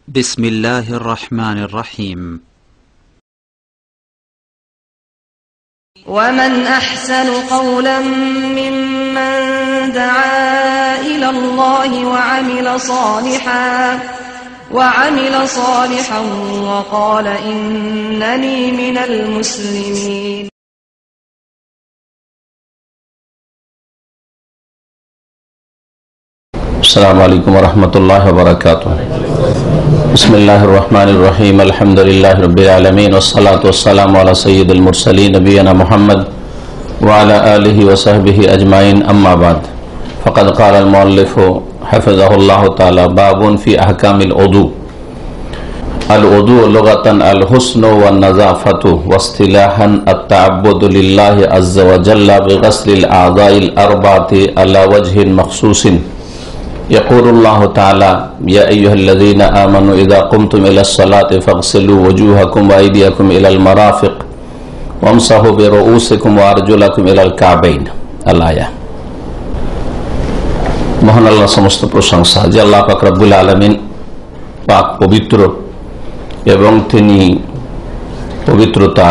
بسم الله الرحمن الرحيم. ومن أحسن قولا ممن دعا إلى الله وعمل صالحا وقال إنني من المسلمين. السلام عليكم ورحمة الله وبركاته. بسم الله الرحمن الرحيم. الحمد لله رب العالمين والصلاة والسلام على سيد المرسلين نبينا محمد وعلى آله وصحبه أجمعين. أما بعد فقد قال المؤلف حفظه الله تعالى: باب في أحكام الوضوء. الوضوء لغة الحسن والنظافة، واصطلاحا التعبد لله عز وجل بغسل الأعضاء الأربعة على وجه مخصوص. يقول الله تعالى: يا أيها الذين آمنوا إذا قمتم إلى الصلاة فاغسلوا وجوهكم وأيديكم إلى المرافق وامسحوا برؤوسكم وأرجلكم إلى الكعبين। الآية। মহান আল্লাহ সমস্ত প্রশংসা, যে আল্লাহ পাক রব্বুল আলামিন পাক পবিত্র এবং তিনি পবিত্রতা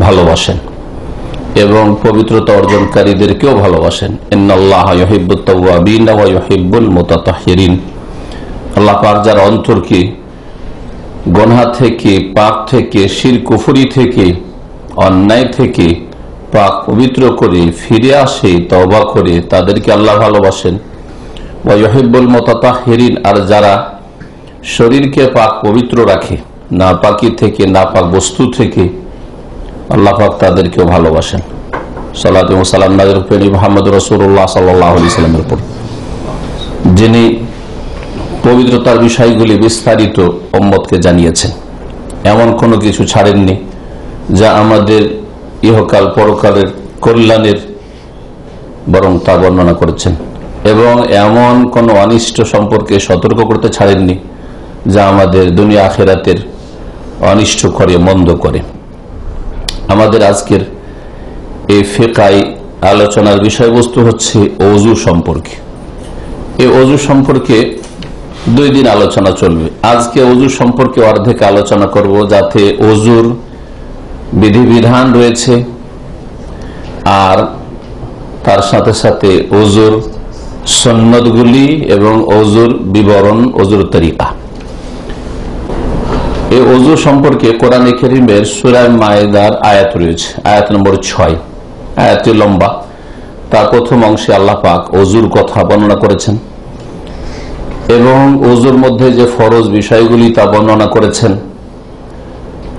ভালোবাসেন এবং পবিত্রতা অর্জনকারীদেরকেও ভালোবাসেন। ইন্নাল্লাহা ইউহিব্বুত তাওয়াবিন ওয়া ইউহিব্বুল মুতাতাহহিরিন। আল্লাহ পাক যার অন্তরকে গুনাহ থেকে, পাপ থেকে, শিরক কুফরি থেকে, অন্যায় থেকে পাক পবিত্র করে ফিরে আসে, তওবা করে, তাদেরকে আল্লাহ ভালোবাসেন। ওয়া ইউহিব্বুল মুতাতাহহিরিন, আর যারা শরীরকে পাক পবিত্র রাখে নাপাকি থেকে, নাপাক বস্তু থেকে, আল্লাহ পাক তাদেরকেও ভালোবাসেন। সালাত ও সালাম নাযিল করেন মুহাম্মদ রাসূলুল্লাহ সাল্লাল্লাহু আলাইহি ওয়াসাল্লামের উপর, যিনি পবিত্রতার বিষয়গুলি বিস্তারিত উম্মতকে জানিয়েছেন। এমন কোনো কিছু ছাড়েননি যা আমাদের ইহকাল পরকালের কল্যাণের, বরং তা বর্ণনা করেছেন। এবং এমন কোনো অনিষ্ট সম্পর্কে সতর্ক করতে ছাড়েননি যা আমাদের দুনিয়া আখিরাতের অনিষ্ট করে, মন্দ করে। আমাদের আজকের এই ফিকাই আলোচনার বিষয়বস্তু হচ্ছে ওযু সম্পর্কে। এই ওযু সম্পর্কে 2 দিন আলোচনা চলবে। আজকে ওযু সম্পর্কে অর্ধেক আলোচনা করব, যাতে ওযুর বিধিবিধান রয়েছে আর তার সাথে সাথে ওযুর সুন্নতগুলি এবং ওযুর বিবরণ, ওযুর তরিকা। এই ওযু সম্পর্কে কোরআনে কারীমের সূরা মায়েদার আয়াত রয়েছে, আয়াত নম্বর 6। আয়াতটি লম্বা। তার প্রথম অংশে আল্লাহ পাক ওযুর কথা বর্ণনা করেছেন এবং ওযুর মধ্যে যে ফরজ বিষয়গুলি তা বর্ণনা করেছেন।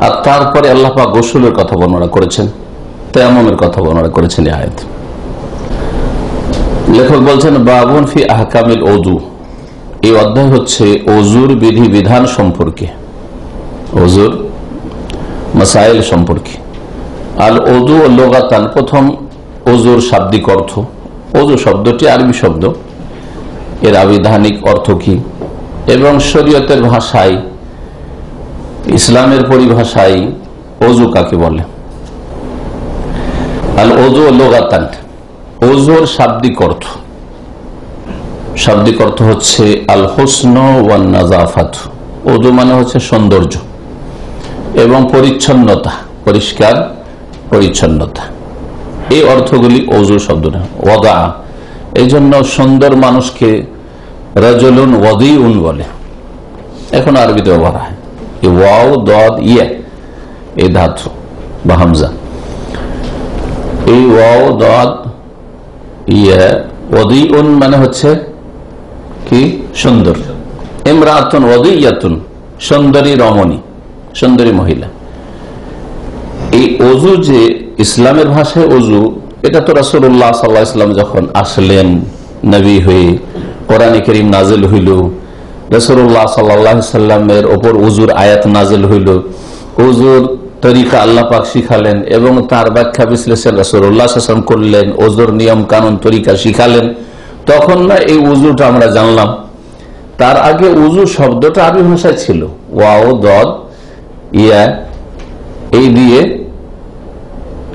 আর তারপরে আল্লাহ পাক গোসলের কথা বর্ণনা করেছেন, তায়াম্মুমের কথা বর্ণনা করেছেন এই আয়াত। লেখক বলছেন, বাবুন ফি আহকামিল ওযু। এই অধ্যায় হচ্ছে ওযুর বিধি বিধান সম্পর্কে, ওযুর মাসাইল সম্পর্কে। আল ওযু লুগাতান, প্রথম ওযুর শাব্দিক অর্থ। ওযু শব্দটি আরবি শব্দ, এর আবিধানিক অর্থ কি এবং শরীয়তের ভাষায়, ইসলামের পরিভাষায় ওযু কাকে বলে। আল ওযু লুগাতান, ওযুর শাব্দিক অর্থ। শাব্দিক অর্থ হচ্ছে আল হুসন ওয়ান নাযাফাত। ওযু মানে হচ্ছে সৌন্দর্য এবং পরিচ্ছন্নতা, পরিষ্কার পরিচ্ছন্নতা। এই অর্থগুলি ওযু শব্দটা। ওয়াদা, এই জন্য সুন্দর মানুষকে রাজুলুন ওয়াদিউন বলে, এখন আরবিতে ব্যবহার হয়। ওয়াও দদ ইয়া, এই ধাতু বা হামজা, এই ওয়াও দদ ইয়া, ওয়াদিউন মানে হচ্ছে কি? সুন্দর। ইমরাতুন ওয়াদিয়াতুন, সুন্দরী রমণী, সুন্দরী মহিলা। এই ওযু যে ইসলামের ভাষায় ওযু, এটা তো রাসূলুল্লাহ সাল্লাল্লাহু আলাইহি ওয়াসাল্লাম যখন আসলেন নবী হয়ে, কোরআনে কারীম নাযিল হইল, রাসূলুল্লাহ সাল্লাল্লাহু আলাইহি ওয়াসাল্লামের উপর ওযুর আয়াত নাযিল হইল, ওযুর তরিকা আল্লাহ পাক শিখালেন এবং তার ব্যাখ্যা বিশ্লেষণ রাসূলুল্লাহ সাল্লাল্লাহু আলাইহি ওয়াসাল্লাম করলেন, ওযুর নিয়ম কানুন তরিকা শিখালেন, তখন না এই ওযুটা আমরা জানলাম। তার আগে ওযু শব্দটা আরবি ভাষায় ছিল, ওয়াও দদ ইয়া, এই দিয়ে,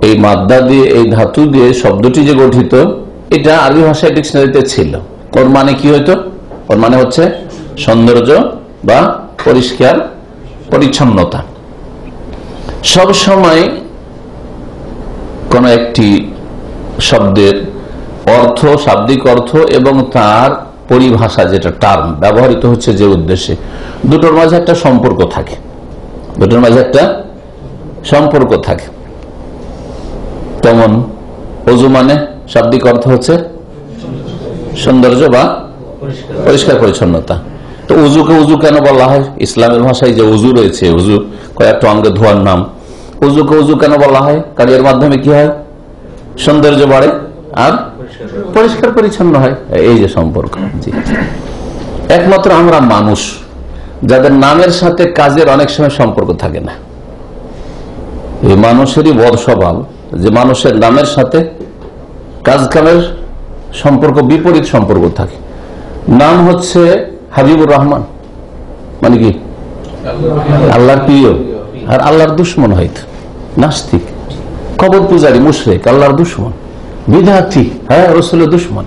এই মাদ্দা দিয়ে, এই ধাতু দিয়ে শব্দটি যে গঠিত, এটা আরবি ভাষায় ডিকশনারিতে ছিল। ওর মানে কি হইতো? ওর মানে হচ্ছে সৌন্দর্য বা পরিষ্কার পরিচ্ছন্নতা। সব সময় কোন একটি শব্দের অর্থ, শাব্দিক অর্থ এবং তার পরিভাষা, যেটা টার্ম ব্যবহৃত হচ্ছে যে উদ্দেশ্যে, দুটোর মাঝে একটা সম্পর্ক থাকে, দুটোর মাঝে একটা সম্পর্ক থাকে। তেমন অজু মানে শাব্দিক অর্থ হচ্ছে সৌন্দর্য বা পরিষ্কার পরিচ্ছন্নতা। তো উজুকে উজু কেন বলা হয়? ইসলামের ভাষায় যে উজু রয়েছে, উজু কয়েকটা অঙ্গে ধোয়ার নাম, উজুকে উজু কেন বলা হয়? কারণ এর মাধ্যমে কি হয়? সৌন্দর্য বাড়ে আর পরিষ্কার পরিচ্ছন্ন হয়। এই যে সম্পর্ক। জি, একমাত্র আমরা মানুষ যাদের নামের সাথে কাজের অনেক সময় সম্পর্ক থাকে না। এই মানুষেরই বদ স্বভাব যে মানুষের নামের সাথে কাজ কামের সম্পর্ক, বিপরীত সম্পর্ক থাকে। নাম হচ্ছে হাবিবুর রহমান, মানে কি আল্লাহর প্রিয়, আর আল্লাহর দুশ্মন হয়তো নাস্তিক, কবর পূজারী, মুশরিক, আল্লাহর দুশ্মন, বিদআতি, হ্যাঁ রাসূলের দুশ্মন,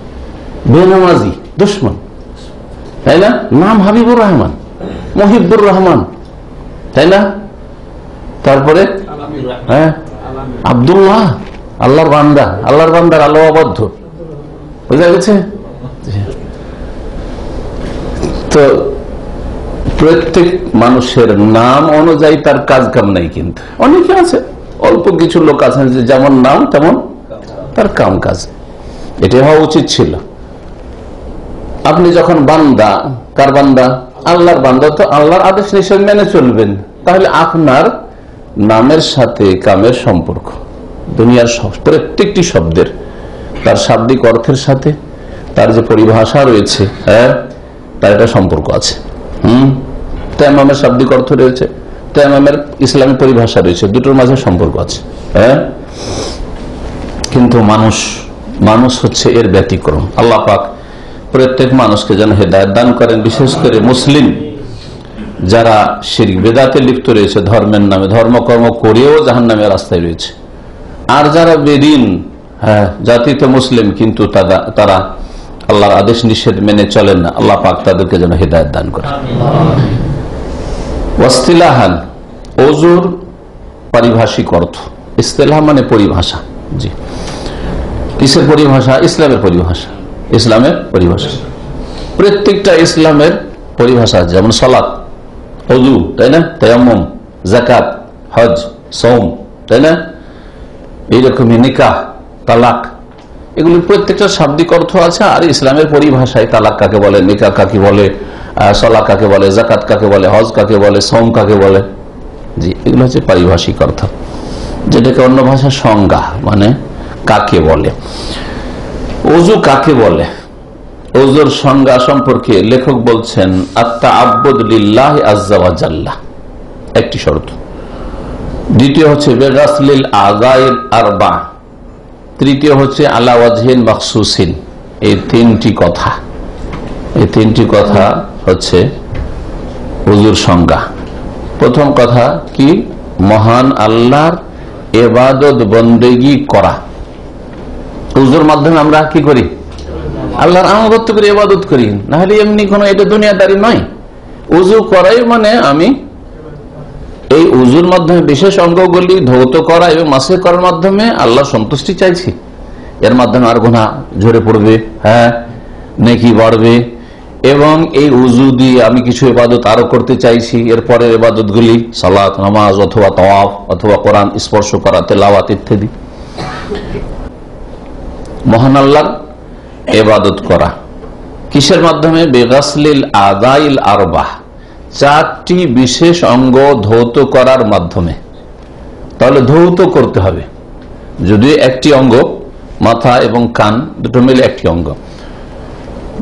বেনামাজি, দুশ্মন, তাই না? নাম হাবিবুর রহমান, মুহিব্বুর রহমান, তাই না? তারপরে হ্যাঁ আব্দুল্লাহ, আল্লাহর বান্দা, আল্লাহর বান্দার আল্লাহ আবদ্ধ, বুঝা গেছে? তো প্রত্যেক মানুষের নাম অনুযায়ী তার কাজ কাম নাই, কিন্তু অনেকে আছে, অল্প কিছু লোক আছেন যে যেমন নাম তেমন তার কাম কাজ। এটা হওয়া উচিত ছিল। আপনি যখন বান্দা, কার বান্দা? আল্লাহর বান্দা, তো আল্লাহর আদেশ নিষেধ মেনে চলবেন। তাহলে আপনার নামের সাথে কামের সম্পর্ক, দুনিয়ার প্রত্যেকটি শব্দের তার শাব্দিক অর্থের সাথে তার যে পরিভাষা রয়েছে, হ্যাঁ, তার একটা সম্পর্ক আছে। তায়াম্মুমের শাব্দিক অর্থ রয়েছে, তায়াম্মুমের ইসলামী পরিভাষা রয়েছে, দুটোর মাঝে সম্পর্ক আছে। হ্যাঁ, কিন্তু মানুষ হচ্ছে এর ব্যতিক্রম। আল্লাহ পাক প্রত্যেক মানুষকে যেন হেদায়েত দান করেন, বিশেষ করে মুসলিম যারা শিরক বিদআতে লিপ্ত রয়েছে, ধর্মের নামে ধর্মকর্ম করেও জাহান্নামের রাস্তায় রয়েছে, আর যারা বেদিন, হ্যাঁ, জাতিতে মুসলিম কিন্তু তারা আল্লাহর আদেশ নিষেধ মেনে চলেন না, আল্লাহ পাক তাদেরকে যেন হেদায়েত দান করেন। ওয়াসতিলাহান, ওযুর পারিভাষিক অর্থ। ইসতিলাহ মানে পরিভাষা। জি, কিসের পরিভাষা? ইসলামের পরিভাষা। ইসলামের পরিভাষা, প্রত্যেকটা ইসলামের পরিভাষা, যেমন সালাত, ওযু, তাই না, তায়াম্মুম, যাকাত, হজ, সওম, তাই না, এইরকমই নিকাহ, তালাক, এগুলির প্রত্যেকটা শাব্দিক অর্থ আছে। আর ইসলামের পরিভাষায় তালাক কাকে বলে, নিকাহ কাকে বলে, সালাত কাকে বলে, যাকাত কাকে বলে, হজ কাকে বলে, সওম কাকে বলে। জি, এগুলো হচ্ছে পারিভাষিক অর্থ, যেটাকে অন্য ভাষা সংজ্ঞা, মানে কাকে বলে। ওযু কাকে বলে? ওযুর সংজ্ঞা সম্পর্কে লেখক বলছেন, আত-তাআব্বুদ লিল্লাহি আযজা ওয়া জাল্লা, একটি শর্ত। দ্বিতীয় হচ্ছে বিগাসলিল আযাইল আরবা। তৃতীয় হচ্ছে আলা ওয়াজহিন মাখসুসিন। এই তিনটি কথা হচ্ছে ওযুর সংজ্ঞা। প্রথম কথা কি? মহান আল্লাহর ইবাদত বন্দেগী করা। ওযুর মাধ্যমে আমরা কি করি? আল্লাহর আনুগত্য করি, ইবাদত করি, না হলে এমনি কোনো এটা দুনিয়াদারি নয়। ওযু করাই মানে আমি এই ওযুর মাধ্যমে বিশেষ অঙ্গগুলি ধৌত করা এবং মাসে করার মাধ্যমে আল্লাহ সন্তুষ্টি চাইছি। এর মাধ্যমে আর গুনাহ ঝরে পড়বে, হ্যাঁ, নেকি বাড়বে, এবং এই ওযু দিয়ে আমি কিছু ইবাদত আরো করতে চাইছি। এরপরে ইবাদতগুলি সালাত, নামাজ, অথবা তাওয়াফ, অথবা কোরআন স্পর্শ করা, তেলাওয়াত ইত্যাদি। মহান আল্লাহর ইবাদত করা কিসের মাধ্যমে? বিগাসলিল আযাইল আরবাহ, চারটি বিশেষ অঙ্গ ধৌত করার মাধ্যমে। তাহলে ধৌত করতে হবে, যদিও একটি অঙ্গ, মাথা এবং কান দুটো মিলে একটি অঙ্গ।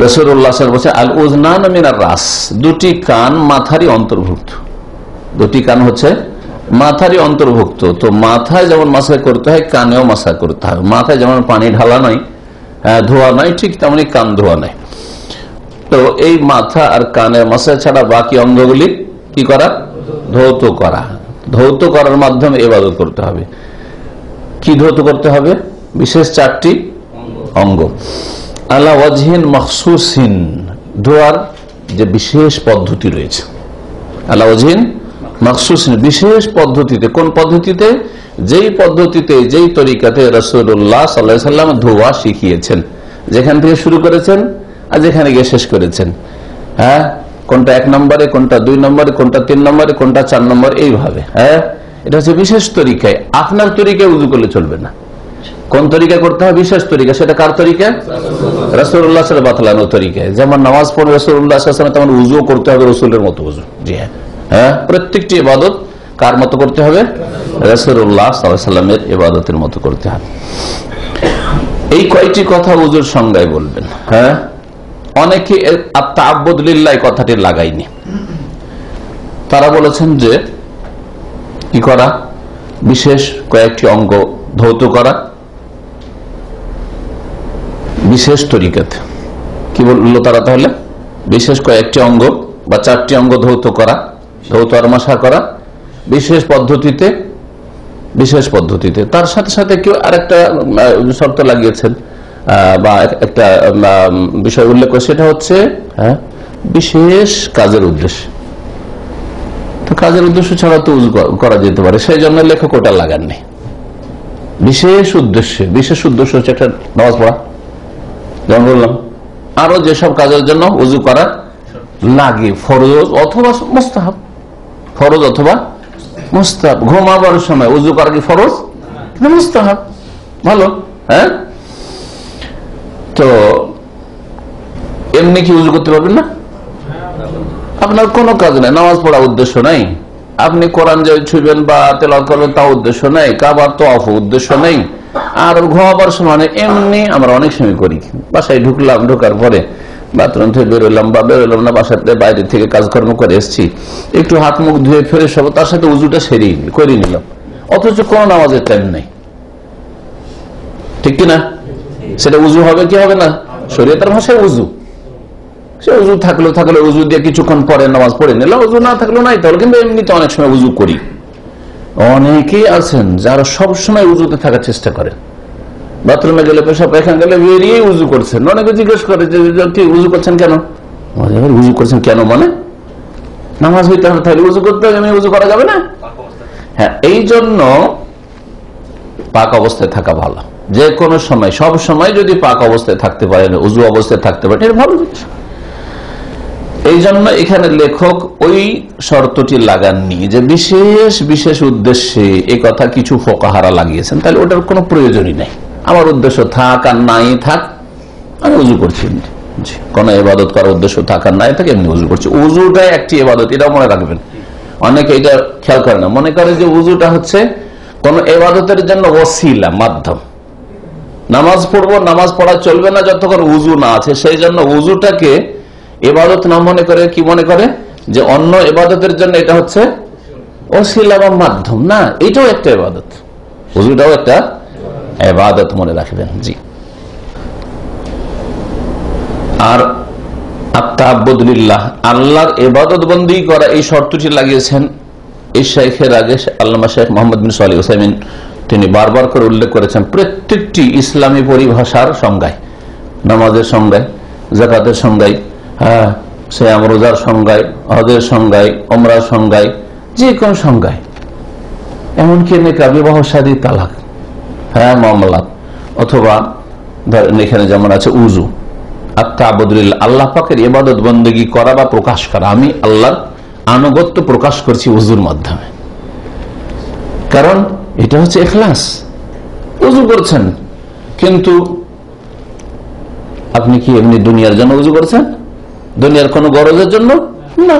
রাসূলুল্লাহ সাল্লাল্লাহু আলাইহি ওয়াসাল্লাম বলেছেন, আল উযনান মিনার রাস, দুটি কান মাথারই অন্তর্ভুক্ত। দুটি কান হচ্ছে মাথারই অন্তর্ভুক্ত। তো মাথায় যেমন মাসাজ করতে হয়, কানেও মাসাজ করতে হয়। মাথায় যেমন পানি ঢালা নাই, ধোয়া নাই, ঠিক তেমনি কান ধোয়া নাই। তো এই মাথা আর কানের মাসাজ ছাড়া বাকি অঙ্গগুলি কি করা? ধৌত করা। ধৌত করার মাধ্যমে ইবাদত করতে হবে। কি ধৌত করতে হবে? বিশেষ চারটি অঙ্গ। আলা ওয়াজহিন মাখসুসিন, ধোয়ার যে বিশেষ পদ্ধতি রয়েছে, আলা ওয়াজহিন মাখসুস, বিশেষ পদ্ধতিতে। কোন পদ্ধতিতে? যেই পদ্ধতিতে, যেই তরিকাতে রাসূলুল্লাহ সাল্লাল্লাহু আলাইহি ওয়াসাল্লাম ধোয়া শিখিয়েছেন, যেখান থেকে শুরু করেছেন আর যেখানে গিয়ে শেষ করেছেন। হ্যাঁ, কোনটা 1 নম্বরে, কোনটা 2 নম্বরে, কোনটা 3 নম্বরে, কোনটা 4 নম্বর, এইভাবে। হ্যাঁ, এটা হচ্ছে বিশেষ তরিকায়। আপনার তরিকায় উযু করলে চলবে না। কোন তরিকা করতে হবে? বিশেষ তরিকা। সেটা কার তরিকা? রাসূলুল্লাহ সাল্লাল্লাহু আলাইহি ওয়াসাল্লাম তরিকা। যেমন নামাজ পড়ে রাসূলুল্লাহ সাল্লাল্লাহু আলাইহি ওয়াসাল্লাম, তেমন উযু করতে হবে রাসূলের মতো উযু। জি হ্যাঁ, প্রত্যেকটি ইবাদত কার মতো করতে হবে? রাসূলুল্লাহ সাল্লাল্লাহু আলাইহি ওয়াসাল্লামের ইবাদতের মতো করতে হবে। এই কয়টি কথা উযুর সংজ্ঞায় বলবেন। হ্যাঁ, অনেকে আত-তাআব্বুদ লিল্লাহ কথাটি লাগায়নি। তারা বলেছেন যে কি করা? বিশেষ কয়েকটি অঙ্গ ধৌত করা বিশেষ তরিকাতে। কি বললো তারা তাহলে? বিশেষ কয়েকটি অঙ্গ বা 4টি অঙ্গ ধৌত করা, ধৌত আর মাসা করা বিশেষ পদ্ধতিতে। বিশেষ পদ্ধতিতে তার সাথে সাথে কেউ আরেকটা শর্ত লাগিয়েছেন বা একটা বিষয় উল্লেখ করে, সেটা হচ্ছে বিশেষ কাজের উদ্দেশ্যে। তো কাজের উদ্দেশ্য ছাড়া তো উযু করা যেতে পারে, সেই জন্য লেখক ওটা লাগাননি। বিশেষ উদ্দেশ্যে, বিশেষ উদ্দেশ্য হচ্ছে একটা নামাজ পড়া, যেমন বললাম। আরো যেসব কাজের জন্য উযু করা লাগে, ফরজ অথবা মুস্তাহাব, ফরজ অথবা মুস্তাহাব। ঘুমাবার সময় উযু করা কি ফরজ? মুস্তাহাব। ভালো। হ্যাঁ, তো এমনি কি উযু করতে পারবেন না? আপনার কোনো কাজ নাই, নামাজ পড়া উদ্দেশ্য নাই, আপনি কোরআন যে ছুঁবেন বা তেলাওয়াত করবেন তা উদ্দেশ্য নেই, কাবার তওয়াফ উদ্দেশ্য নেই, আর ঘুমাবার সময় এমনি আমরা অনেক সময় করি। বাসায় ঢুকলাম, ঢোকার পরে বাথরুম থেকে বেরোলাম বা বেরোলাম না, বাসাতে বাইরে থেকে কাজকর্ম করে এসেছি, একটু হাত মুখ ধুয়ে ফ্রেশ হবো, তার সাথে উযুটা করে নিলাম, অথচ কোন নামাজের টাইম নেই। ঠিক কিনা? সেটা উযু হবে কি হবে না? শরীয়তের ভাষায় উযু। সে উযু থাকলে উযু দিয়ে কিছুক্ষণ পরে নামাজ পড়ে নিলাম, উযু না থাকলেও নাই তাহলে। কিন্তু এমনিতে অনেক সময় উযু করি। অনেকেই আছেন যারা সব সময় উযুতে থাকার চেষ্টা করেন, বাথরুমে গেলে, পেশাব পায়খানা গেলে বেরিয়ে উযু করছেন। অনেকে জিজ্ঞেস করে যে উযু করছেন কেন? উযু করছেন কেন মানে নামাজ হইতে হবে, তাহলে উযু করতে হবে, উযু করা যাবে না? হ্যাঁ, এই জন্য পাক অবস্থায় থাকা ভালো। যে কোনো সময়, সব সময় যদি পাক অবস্থায় থাকতে পারেন, উযু অবস্থায় থাকতে পারেন, এটা ভালো জিনিস। এই জন্য এখানে লেখক ওই শর্তটি লাগাননি যে বিশেষ বিশেষ উদ্দেশ্যে। এই কথা কিছু ফোকাহারা লাগিয়েছেন, তাহলে ওটার কোনো প্রয়োজনই নেই। আমার উদ্দেশ্য থাক আর নাই থাক, আমি উযু করছি। কোন ইবাদত করার উদ্দেশ্য থাক আর নাই থাক, এমনি উযু করছি। উযুটাই একটি ইবাদত, এটা মনে রাখবেন। অনেকে এটা খেয়াল করে না, মনে করে যে উযুটা হচ্ছে কোন ইবাদতের জন্য ওসিলা, মাধ্যম। নামাজ পড়বো, নামাজ পড়া চলবে না যতক্ষণ উযু না আছে, সেই জন্য উযুটাকে ইবাদত না মনে করে কি মনে করে যে অন্য ইবাদতের জন্য এটা হচ্ছে ওসিলা বা মাধ্যম। না, এটাও একটা ইবাদত, উযুটাও একটা ইবাদত, মনে রাখবেন। জি। আর আত-তাআব্বুদ লিল্লাহ, আল্লাহর ইবাদত বন্দী করা, এই শর্তটি লাগিয়েছেন এই শাইখের আগে আল্লামা শেখ মোহাম্মদ বিন সালেহ আল উসাইমিন। তিনি বারবার করে উল্লেখ করেছেন প্রত্যেকটি ইসলামী পরিভাষার সংজ্ঞায়, নামাজের সংজ্ঞায়, যাকাতের সংজ্ঞায়, হ্যাঁ, সিয়াম রোজার সংজ্ঞায়, হজের সংজ্ঞায়, উমরার সংজ্ঞায়, যে কোন সংজ্ঞায়, এমনকি নেকাহ, বিবাহ, শাদী, তালাক, হ্যাঁ, মামলাত, অথবা ধরেন এখানে যেমন আছে উযু। আত-তাআব্বুদ লিল্লাহ, আল্লাহ পাকের ইবাদত বন্দেগী করা বা প্রকাশ করা। আমি আল্লাহর আনুগত্য প্রকাশ করছি উযুর মাধ্যমে, কারণ এটা হচ্ছে ইখলাস। উযু করছেন, কিন্তু আপনি কি এমনি দুনিয়ার জন্য উযু করছেন? দুনিয়ার কোন গরজের জন্য না।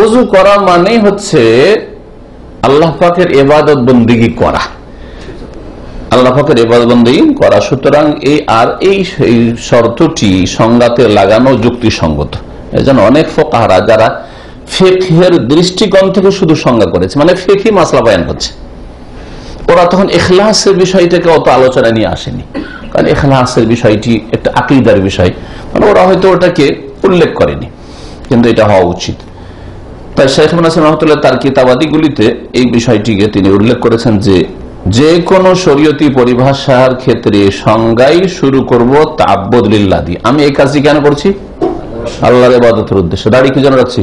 উযু করা মানে হচ্ছে আল্লাহ পাকের ইবাদত বন্দেগী করা, আল্লাহ পাকের ইবাদত বন্দেগী করা। সুতরাং এই শর্তটি সংজ্ঞাতে লাগানো যুক্তিসঙ্গত। এজন্য অনেক ফুকাহারা যারা ফিকহের দৃষ্টিকোণ থেকে শুধু সংজ্ঞা করেছে, মানে ফিকহি মাসলা বয়ান করছে, ওরা তখন ইখলাসের বিষয়টাকে অত আলোচনা নিয়ে আসেনি। কারণ ইখলাসের বিষয়টি একটা আকীদার বিষয়, মানে ওরা হয়তো ওটাকে উল্লেখ করেনি, কিন্তু এটা হওয়া উচিত। তাই শাইখ মুনাসির রহমাতুল্লাহ তার কিতাবাদিগুলিতে এই বিষয়টিকে তিনি উল্লেখ করেছেন যে কোন শরীয়তি পরিভাষার ক্ষেত্রে সংজ্ঞাই শুরু করব তাআব্বুদ লিল্লাহ দিয়ে। আমি এই কাজটি কেন করছি? আল্লাহর ইবাদতের উদ্দেশ্যে। দাড়ি কি জন্য রাখছি?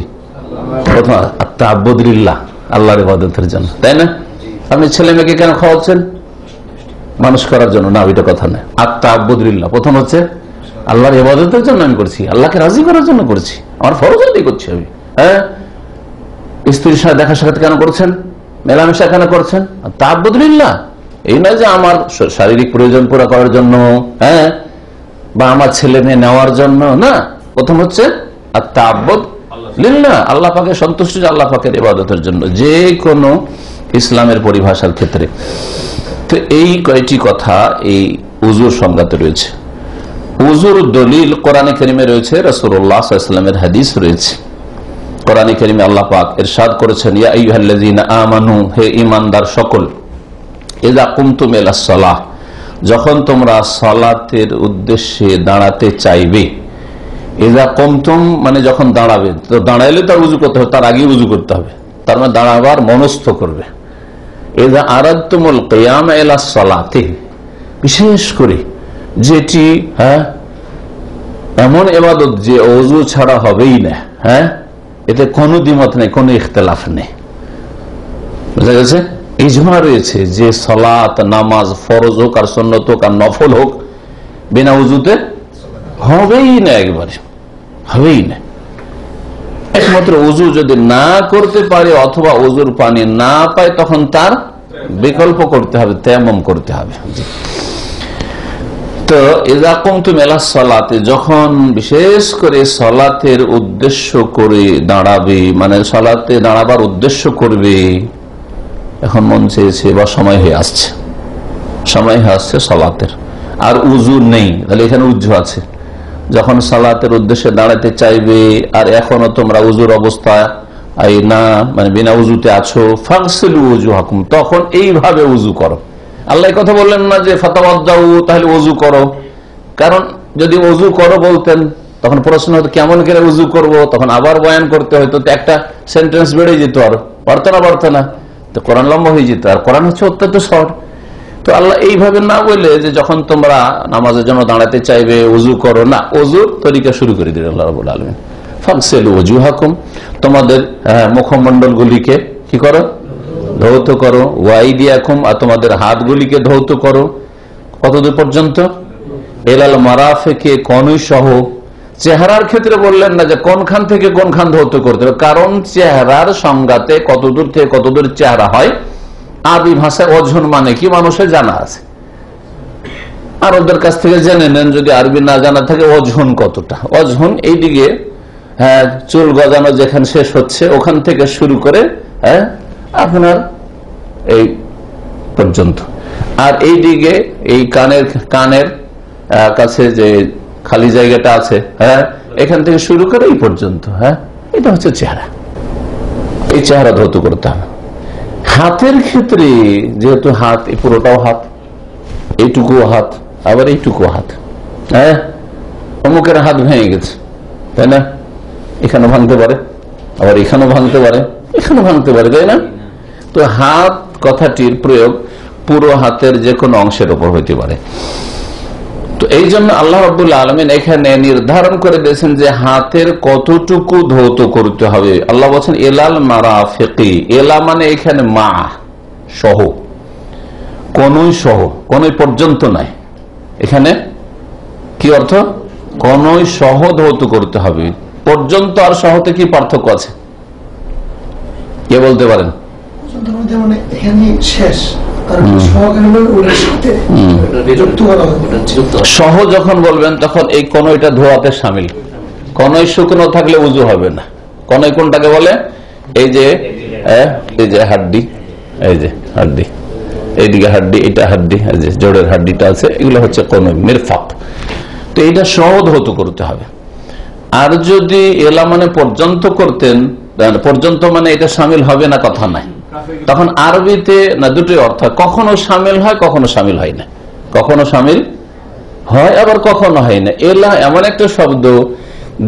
প্রথম আত্মাবুদুল্লাহ, আল্লাহর ইবাদতের জন্য, তাই না? আপনি ছেলে মেয়েকে কেন খাওয়াচ্ছেন? মানুষ করার জন্য না, ওইটা কথা না। আত্মাবুদুল্লাহ প্রথম হচ্ছে আল্লাহর ইবাদতের জন্য আমি করছি, আল্লাহকে রাজি করার জন্য করছি, আমার ফরজ আদায় করছি আমি। হ্যাঁ, স্ত্রীর সাথে দেখা সাক্ষাৎ কেন করছেন? মেলামেশা কেন করছেন? আত্মাবুদুল্লাহ। এই নয় যে আমার শারীরিক প্রয়োজন পুরো করার জন্য, হ্যাঁ, বা আমার ছেলে মেয়ে নেওয়ার জন্য না। প্রথম হচ্ছে আত্মাবুদুল্লাহ, আল্লাহ পাকের সন্তুষ্টি, আল্লাহ পাকের ইবাদতের জন্য, যে কোনো ইসলামের পরিভাষার ক্ষেত্রে। তো এই কয়টি কথা এই উজুর সংজ্ঞাতে রয়েছে। উজুর দলিল কোরআনে কারিমে রয়েছে, রাসূলুল্লাহ সাল্লাল্লাহু আলাইহি ওয়াসাল্লামের হাদিস রয়েছে। কোরআনে কারিমে আল্লাহ পাক ইরশাদ করেছেন, ইয়া আইয়ুহাল্লাযীনা আমানু, হে ঈমানদার সকল, ইযা কুমতুম ইলাস সালাহ, যখন তোমরা সালাতের উদ্দেশ্যে দাঁড়াতে চাইবে। ইযা কুমতুম মানে যখন দাঁড়াবে, তো দাঁড়াইলে তার উজু করতে হবে, তার আগে উজু করতে হবে, তার মানে দাঁড়াবার মনস্থ করবে। ইযা আরাদতুমুল কিয়াম ইলাস সালাতি, বিশেষ করে যেটি এমন ইবাদত যে ওযু ছাড়া হবেই না, এতে কোনো দ্বিমত নেই, কোনো ইখতিলাফ নেই, বুঝা গেছে? ইজমা রয়েছে যে সালাত, নামাজ, ফরজ হোক আর সুন্নত হোক আর নফল হোক, বিনা উযুতে হবেই না, একবারে হবেই না। একমাত্র উযু যদি না করতে পারে অথবা উযুর পানি না পায়, তখন তার বিকল্প করতে হবে, তায়াম্মুম করতে হবে। তো ইযা কুমতুম ইলাস সালাতে, যখন বিশেষ করে সালাতের উদ্দেশ্য করে দাঁড়াবে, মানে সালাতে দাঁড়াবার উদ্দেশ্য করবে, এখন মন চেয়েছে বা সময় হয়ে আসছে, সময় হয়ে আসছে সালাতের, আর উযু নেই, তাহলে এখানে উযু আছে। যখন সালাতের উদ্দেশ্যে দাঁড়াতে চাইবে আর এখনো তোমরা উযুর অবস্থায় না, মানে বিনা উযুতে আছো, ফাগসিলু উজুহাকুম, তখন এইভাবে উযু করো। আল্লাহ কথা বললেন না যে ফাতাওয়াদ্দাউ, তাহলে উযু করো, কারণ যদি উযু করো বলতেন তখন প্রশ্ন হতো কেমন করে উযু করব, তখন আবার বয়ান করতে হতো, তো একটা সেন্টেন্স বেড়ে যেত, আর পারতো না, তো কোরআন লম্বা হয়ে যেত, আর কোরআন হচ্ছে অত্যন্ত শর্ট। তো আল্লাহ এইভাবে না বলে যে যখন তোমরা নামাজের জন্য দাঁড়াতে চাইবে উযু করো, না, উযুর তরিকা শুরু করে দিলেন আল্লাহ রাব্বুল আলামিন। ফাগসিলু ওয়াজুহাকুম, তোমাদের মুখমণ্ডল গুলিকে কি করো? ধৌত করো। ওয়াইদিয়াকুম, আর তোমাদের হাতগুলিকে ধৌত করো। কতদূর পর্যন্ত? এলাল মারাফিকে, কনুই সহ। চেহারার ক্ষেত্রে বললেন না যে কোনখান থেকে কোনখান ধৌত করতে হবে, কারণ চেহারার সংজ্ঞাতে কতদূর থেকে কতদূর চেহারা হয় আরবি ভাষায় ওজন মানে কি মানুষের জানা আছে, আর ওদের কাছ থেকে জেনে নেন যদি আরবি না জানা থাকে ওজন কতটা। ওজন এইদিকে চুল গজানো যেখানে শেষ হচ্ছে ওখান থেকে শুরু করে আপনার এই পর্যন্ত, আর এইদিকে এই কানের কাছে যে খালি জায়গাটা আছে, এখান থেকে শুরু করে এই পর্যন্ত, এটা হচ্ছে চেহারা। এই চেহারা ধৌত করতে হবে। হাতের ক্ষেত্রে যেহেতু হাত, এই পুরোটাও হাত, এইটুকু হাত, আবার এইটুকু হাত, অমুকের হাত ভেঙে গেছে, তাই না? এখানে ভাঙতে পারে, আবার এখানেও ভাঙতে পারে, এখানেও ভাঙতে পারে, তাই না? তো হাত কথাটির প্রয়োগ পুরো হাতের যে কোনো অংশের উপর হইতে পারে। তো এই জন্য আল্লাহ রাব্বুল আলামিন এখানে নির্ধারণ করে দিয়েছেন যে হাতের কতটুকু ধৌত করতে হবে। আল্লাহ বলছেন এলাল মারাফিকি, এলা মানে এখানে মা সহ, কোনই সহ, কোনই পর্যন্ত নাই। এখানে কি অর্থ? কোনই সহ ধৌত করতে হবে। পর্যন্ত আর সহতে কি পার্থক্য আছে কে বলতে পারেন? সহ যখন বলবেন তখন এই কনইটা ধোয়াতে শামিল। কনই শুকনো থাকলে উযু হবে না। কনই কোনটাকে বলে? এই যে হাড্ডি, এই যে হাড্ডি, এইদিকে হাড্ডি, এটা হাড্ডি, এই যে জোড়ের হাড্ডিটা আছে, এগুলো হচ্ছে কনই, মিরফাক। তো এটা সহ ধৌত করতে হবে। আর যদি এলা মানে পর্যন্ত করতেন, পর্যন্ত মানে এটা শামিল হবে না কথা নাই, তখন আরবিতে না দুটোই অর্থ, কখনো শামিল হয় কখনো শামিল হয় না, কখনো শামিল হয় আবার কখনো হয় না। এলা এমন একটা শব্দ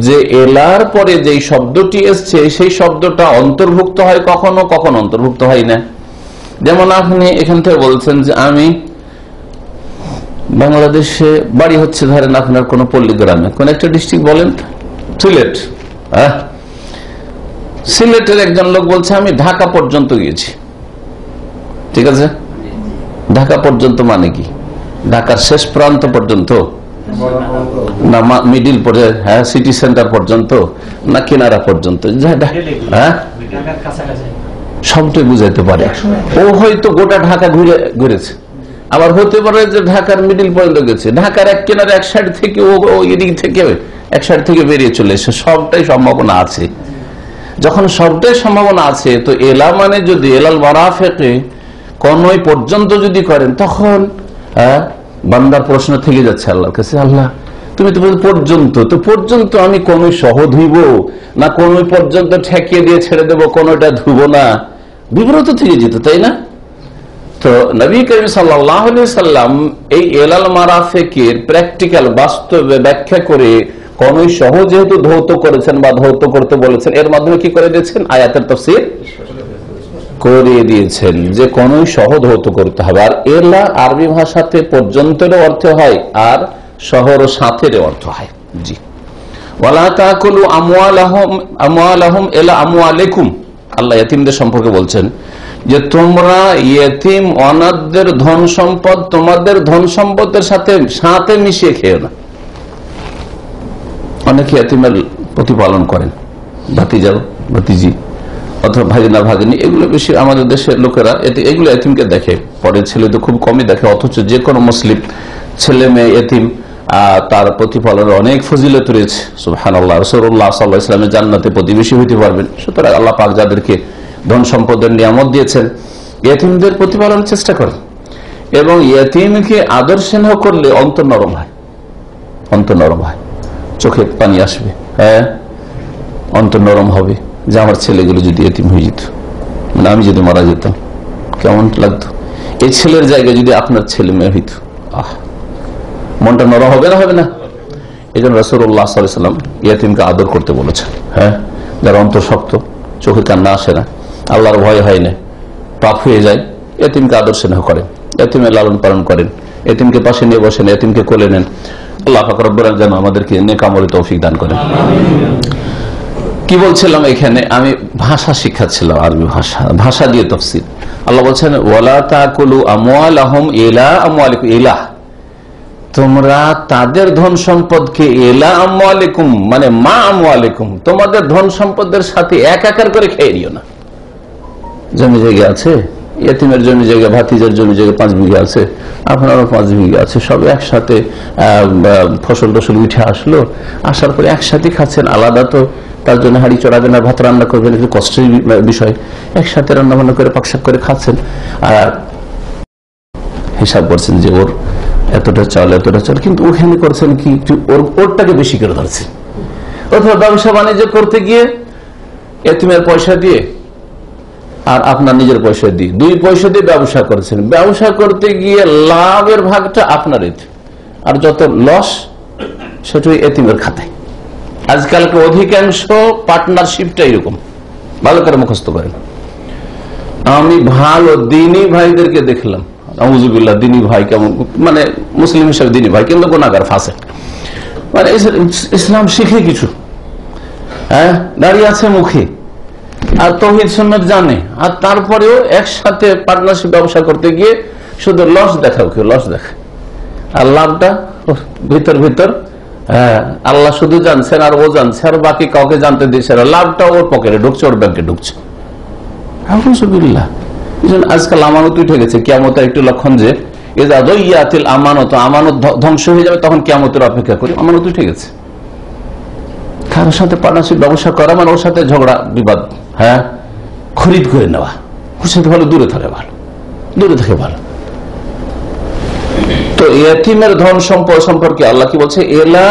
যে এলার পরে যেই শব্দটি এসছে সেই শব্দটা অন্তর্ভুক্ত হয় কখনো, কখনো অন্তর্ভুক্ত হয় না। যেমন আপনি এখান থেকে বলছেন যে আমি বাংলাদেশে বাড়ি হচ্ছে ধরেন আপনার কোন পল্লী গ্রামে, কোন একটা ডিস্ট্রিক্ট বলেন, সিলেট। সিলেটের একজন লোক বলছে আমি ঢাকা পর্যন্ত গিয়েছি। ঠিক আছে, ঢাকা পর্যন্ত মানে কি? ঢাকার শেষ প্রান্ত পর্যন্ত না মিডিল পর্যন্ত, হ্যাঁ সিটি সেন্টার পর্যন্ত না কিনারা পর্যন্ত, হ্যাঁ সবটাই বুঝাইতে পারে। ও হয়তো গোটা ঢাকা ঘুরেছে, আবার হতে পারে যে ঢাকার মিডিল পর্যন্ত গেছে, ঢাকার এক কিনারে এক সাইড থেকে ও এদিক থেকে এক সাইড থেকে বেরিয়ে চলে এসে, সবটাই সম্ভাবনা আছে। যখন সবটাই সম্ভাবনা আছে তো এলা মানে যদি এলাল মারাফিকে কনই পর্যন্ত যদি করেন তখন বান্দার প্রশ্ন থেকে যাচ্ছে আল্লাহর কাছে, আল্লাহ তুমি তো পর্যন্ত, তো পর্যন্ত আমি কনই সহ ধুইব না কনই পর্যন্ত ঠেকিয়ে দিয়ে ছেড়ে দেবো, কোনটা ধুবো না, বিব্রত থেকে যেত, তাই না? তো নবী করিম সাল্লাল্লাহু আলাইহি সাল্লাম এই এলাল মারাফিকের প্র্যাকটিক্যাল বাস্তবে ব্যাখ্যা করে কনই সহ যেহেতু ধৌত করেছেন বা ধৌত করতে বলেছেন, এর মাধ্যমে কি করে দিয়েছেন? আয়াতের তাফসীর করে দিয়েছেন যে কনই সহ ধৌত করতে হবে। আর এলা আরবি ভাষাতে পর্যন্তের অর্থ হয় আর শহর ও সাথের অর্থ হয়। জি, ওয়ালা তাকুলু আমওয়ালাহুম ইলা আমওয়ালিকুম, আল্লাহ ইতিমদের সম্পর্কে বলছেন যে তোমরা ইতিম অনাথদের ধন সম্পদ তোমাদের ধন সম্পদের সাথে মিশিয়ে খেও না। অনেকে ইতিমের প্রতিপালন করেন, ভাতিজা ভাতিজি অথবা ভাগিনা ভাগিনী, এগুলো বেশি আমাদের দেশের লোকেরা এগুলো এতিমকে দেখে, পরে ছেলে তো খুব কমই দেখে, অথচ যে কোনো মুসলিম ছেলে মেয়ে এতিম তার প্রতিপালনের অনেক ফজিলত রয়েছে। সুবহানাল্লাহ, রাসূলুল্লাহ সাল্লাল্লাহু আলাইহি ওয়াসাল্লামের জান্নাতে প্রতিবেশী হইতে পারবেন। সুতরাং আল্লাহ পাক যাদেরকে ধন সম্পদের নিয়ামত দিয়েছেন এতিমদের প্রতিপালনের চেষ্টা করেন, এবং এতিমকে আদর স্নেহ করলে অন্তর নরম হয়, অন্তর নরম হয়, চোখে পানি আসবে, হ্যাঁ অন্তর নরম হবে যে আমার ছেলেগুলো যদি এতিম হয়ে যেত, মানে আমি যদি মারা যেতাম কেমন লাগতো, এই ছেলের জায়গায় যদি আপনার ছেলে মেয়ে হইত, মনটা নরম হবে না? হবে না? এই জন্য রাসূলুল্লাহ সাল্লাল্লাহু আলাইহি ওয়াসাল্লাম ইয়াতীমকে আদর করতে বলেছেন। হ্যাঁ, যার অন্তর শক্ত, চোখে কান্না আসে না, আল্লাহর ভয় হয় না, পাপ হয়ে যায়, ইয়াতীমকে আদর স্নেহ করেন, ইয়াতীমের লালন পালন করেন, ইয়াতীমকে পাশে নিয়ে বসেন, ইয়াতীমকে কোলে নেন। আল্লাহ পাক রব্বুল আলামিন যেন আমাদেরকে নেক আমলে তৌফিক দান করেন। কি বলছিলাম? এখানে আমি ভাষা শিখাচ্ছিলাম, আরবি ভাষা দিয়ে তাফসীর। আল্লাহ বলছেন ওয়ালা তাকুলু আমওয়ালাহুম ইলা আমওয়ালিকুম, ইলা তোমরা তাদের ধন সম্পদকে ইলা আমওয়ালিকুম মানে মা আমওয়ালিকুম তোমাদের ধন সম্পদের সাথে একাকার করে খেয়ে নিও না। জমি জায়গা আছে, ইতিমের জমি জায়গা, ভাতিজার জমি জায়গা 5 বিঘা আছে, আপনারও 5 বিঘা আছে, সব একসাথে ফসল টসল উঠে আসলো, আসার পরে একসাথে খাচ্ছেন, আলাদা তো তার জন্য হাঁড়ি চড়াবেন আর ভাত রান্না করবেন, একটু কষ্টের বিষয়, একসাথে রান্না বান্না করে পাকশাক করে খাচ্ছেন, আর হিসাব করছেন যে ওর এতটা চাল এতটা চাল, কিন্তু ওখানে করছেন কি ওরটাকে বেশি করে ধরছেন। অথবা ব্যবসা বাণিজ্য করতে গিয়ে এতিমের পয়সা দিয়ে আর আপনার নিজের পয়সা দিয়ে 2 পয়সা দিয়ে ব্যবসা করছেন, ব্যবসা করতে গিয়ে লাভের ভাগটা আপনার আর যত লস সেটাই এতিমের খাতায়। আজকালকে অধিকাংশ পার্টনারশিপটা এরকম, ভালো করে মুখস্থ করেন। আমি ভালো দিনী ভাইদেরকে দেখলাম, আউযুবিল্লাহ, দিনী ভাই কেমন, মানে মুসলিম হিসেবে দিনী ভাই কিন্তু গুনাহগার ফাসিক, মানে ইসলাম শিখে কিছু, হ্যাঁ দাঁড়িয়ে আছে মুখে আর তাওহীদ সুন্নাত জানে, আর তারপরেও একসাথে পার্টনারশিপ ব্যবসা করতে গিয়ে শুধু লস দেখাও, কেউ লস দেখায় আর লাভটা ভিতর হ্যাঁ আল্লাহ শুধু জানছেন আর ও জানছে, আর বাকি কাউকে জানতে দিচ্ছে না, লাভটা ওর পকেটে ঢুকছে, ওর ব্যাংকে ঢুকছে। আজকাল আমানত উঠে গেছে, কিয়ামতের একটি লক্ষণ যে আমানত ধ্বংস হয়ে যাবে, তখন কিয়ামতের অপেক্ষা করি, আমানত উঠে গেছে। কারোর সাথে পার্টনারশিপ ব্যবসা করা মানে ওর সাথে ঝগড়া বিবাদ, হ্যাঁ খরিদ করে নেওয়া, ওর সাথে ভালো দূরে থাকে, ভালো দূরে থাকে ভালো। তো ইতিমের ধন সম্পদ সম্পর্কে আল্লাহ কি বলছে? এলা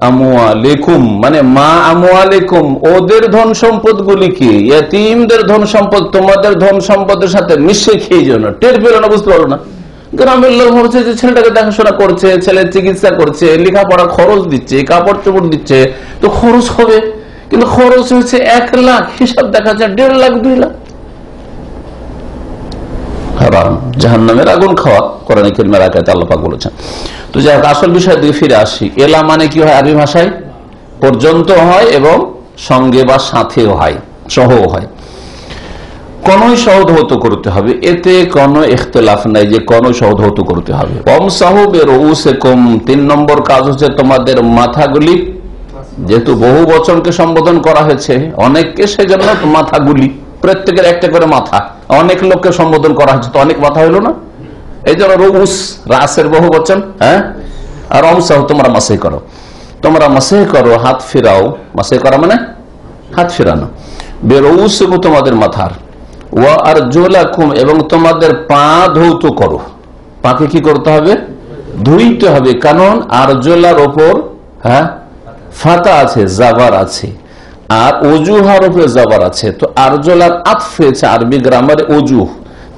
আমওয়ালিকুম মানে মা আমওয়ালিকুম, ওদের ধন সম্পদ গুলিকে, ইতিমদের ধন সম্পদ তোমাদের ধন সম্পদের সাথে মিশে খেয়ে যেও না। টের পেল না, বুঝতে পারলো না। গ্রামের লোক ভাবছে যে ছেলেটাকে দেখাশোনা করছে, ছেলের চিকিৎসা করছে, লেখাপড়া খরচ দিচ্ছে, কাপড় চোপড় দিচ্ছে, তো খরচ হবে, কিন্তু খরচ হচ্ছে 1 লাখ, হিসাব দেখা যায় 1.5 লাখ 2 লাখ। হারাম, জাহান্নামের আগুন খাওয়া কোরআন কারীমের আয়াতে আল্লাহ পাক বলেছেন। তো যাই হোক, আসল বিষয়ের দিকে ফিরে আসি। এলা মানে কি হয় আরবি ভাষায়? পর্যন্ত হয় এবং সঙ্গে বা সাথেও হয়। সহ হয়, কোনই সহধৌত করতে হবে, এতে কোনো ইখতিলাফ নাই যে কোন সহধৌত করতে হবে। ওয়ামসাহু বিরুউসিকুম, 3 নম্বর কাজ হচ্ছে তোমাদের মাথাগুলি, যেহেতু বহু বচনকে সম্বোধন করা হয়েছে অনেককে, সেজন্য মাথাগুলি, প্রত্যেকের একটা করে মাথা, অনেক লোককে সম্বোধন করা হয়েছে তো অনেক মাথা হইল না, এই জন্য রুউস রাসের বহু বচন। হ্যাঁ, আর ওয়ামসাহু তোমরা মাসে করো, তোমরা মাসে করো, হাত ফিরাও, মাসে করা মানে হাত ফিরানো, বিরুউসিকুম তোমাদের মাথার, ওয়া আরজুলাকুম এবং তোমাদের পা ধৌত করো, পাকে কি করতে হবে, ধুইতে হবে, কারণ আরজুলার ওপর হ্যাঁ ফাতা আছে, জাবার আছে, আর ওজুহার উপরে জাবার আছে, তো আরজুলার আতফ হয়েছে আরবি গ্রামারে ওজুহ,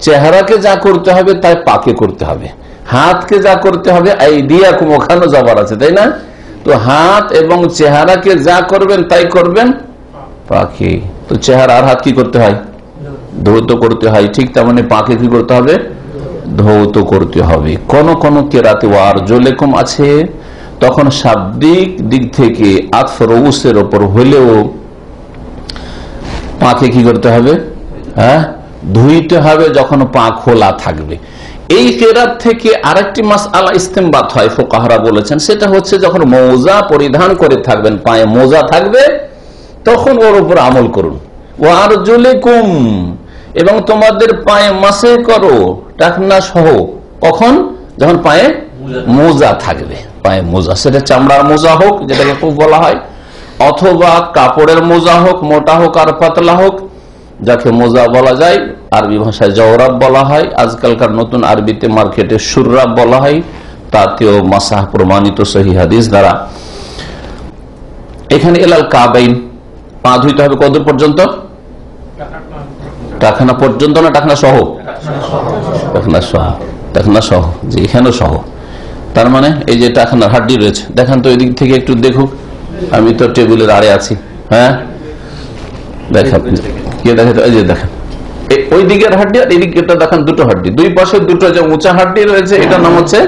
চেহারাকে যা করতে হবে তাই পাকে করতে হবে, হাতকে যা করতে হবে আইদিয়াকুম, ওখানে জাবার আছে, তাই না? তো হাত এবং চেহারাকে যা করবেন তাই করবেন পাকে, তো চেহারা আর হাত কি করতে হয়, ধৌত করতে হয়, ঠিক তেমনি মানে পাকে কি করতে হবে, ধৌত করতে হবে। কোন কোন কেরাতে ওয়ারজুলাকুম আছে, তখন শাব্দিক দিক থেকে আতফ রউসের উপর হলেও পাকে কি করতে হবে, হ্যাঁ ধুইতে হবে যখন পা খোলা থাকবে। এই কেরাত থেকে আরেকটি মাসআলা ইস্তেমবাত হয়, ফুকাহারা বলেছেন, সেটা হচ্ছে যখন মোজা পরিধান করে থাকবেন, পায়ে মোজা থাকবে, তখন ওর উপর আমল করুন। ওয়ারজুলাকুম এবং তোমাদের পায়ে মাসে করো, টাকনা সহ, কখন, যখন পায়ে মোজা থাকবে, পায়ে মোজা, সেটা চামড়ার মোজা হোক যেটাকে খুব বলা হয়, অথবা কাপড়ের মোজা হোক, মোটা হোক আর পাতলা হোক, যাকে মোজা বলা যায়, আরবি ভাষায় জওরাব বলা হয়, আজকালকার নতুন আরবিতে মার্কেটে শুররাব বলা হয়, তাতেও মাসাহ প্রমাণিত সহিহ হাদিস দ্বারা। এখানে এলাল কাবাইন, পা ধুইতে হবে কতদূর পর্যন্ত, টাকনা পর্যন্ত না টাকনা সহ, টাকনা সহ, টাকনা সহ, যে এখানে সহ, তার মানে এই যে টাকনার হাড্ডি রয়েছে, দেখেন তো এদিক থেকে একটু দেখুক, আমি তো টেবিলের আড়ে আছি, হ্যাঁ দেখেন, কে দেখেন, এই যে দেখেন ওই দিকের হাড্ডি আর এদিকে দেখেন দুটো হাড্ডি, দুই পাশে দুটো যে উঁচা হাড্ডি রয়েছে, এটার নাম হচ্ছে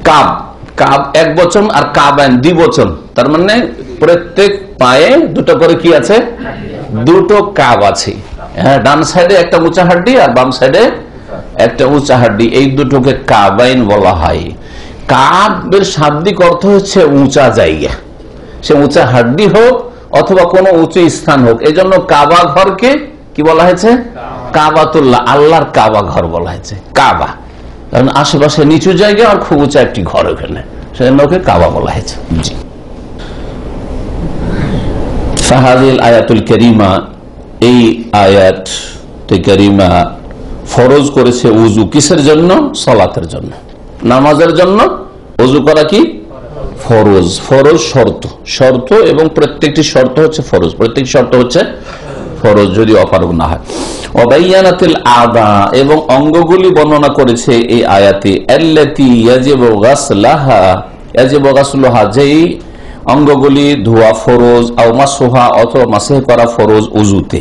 কাব। কাব এক বচন আর কাবাইন 2 বচন, তার মানে প্রত্যেক পায়ে দুটো করে কি আছে, দুটো কাব আছে, হ্যাঁ, ডান সাইডে একটা উঁচা হাড্ডি আর বাম সাইডে একটা উঁচা হাড্ডি, এই দুটোকে কাবাইন বলা হয়। কাবের শাব্দিক অর্থ হচ্ছে উঁচা জায়গা, সে উঁচা হাড্ডি হোক অথবা কোনো উঁচু স্থান হোক, এই জন্য কাবা ঘরকে কি বলা হয়েছে, কাবাতুল্লাহ, আল্লাহর কাবা ঘর বলা হয়েছে, কাবা, কারণ আশেপাশে নিচু জায়গা আর খুব উঁচা একটি ঘর ওখানে, সেজন্য ওকে কাবা বলা হয়েছে। জি, ফাহাদিল আয়াতুল কারীমা, এই আয়াত কারীমা ফরজ করেছে উযু কিসের জন্য, সালাতের জন্য, নামাজের জন্য। উযু করা কি ফরজ, ফরজ শর্ত, শর্ত এবং প্রত্যেকটি শর্ত হচ্ছে ফরজ, প্রত্যেকটি শর্ত হচ্ছে ফরজ যদি অপারগ না হয়। ওয়াবাইয়ানাতিল আদা এবং অঙ্গগুলি বর্ণনা করেছে এই আয়াতে, আল্লাতী ইয়াজিবু গাসলাহা, ইয়াজিবু গাসলুহা, যেই অঙ্গগুলি ধোয়া ফরজ, আও মাসহুহা অথবা মাসহ করা ফরজ উযুতে।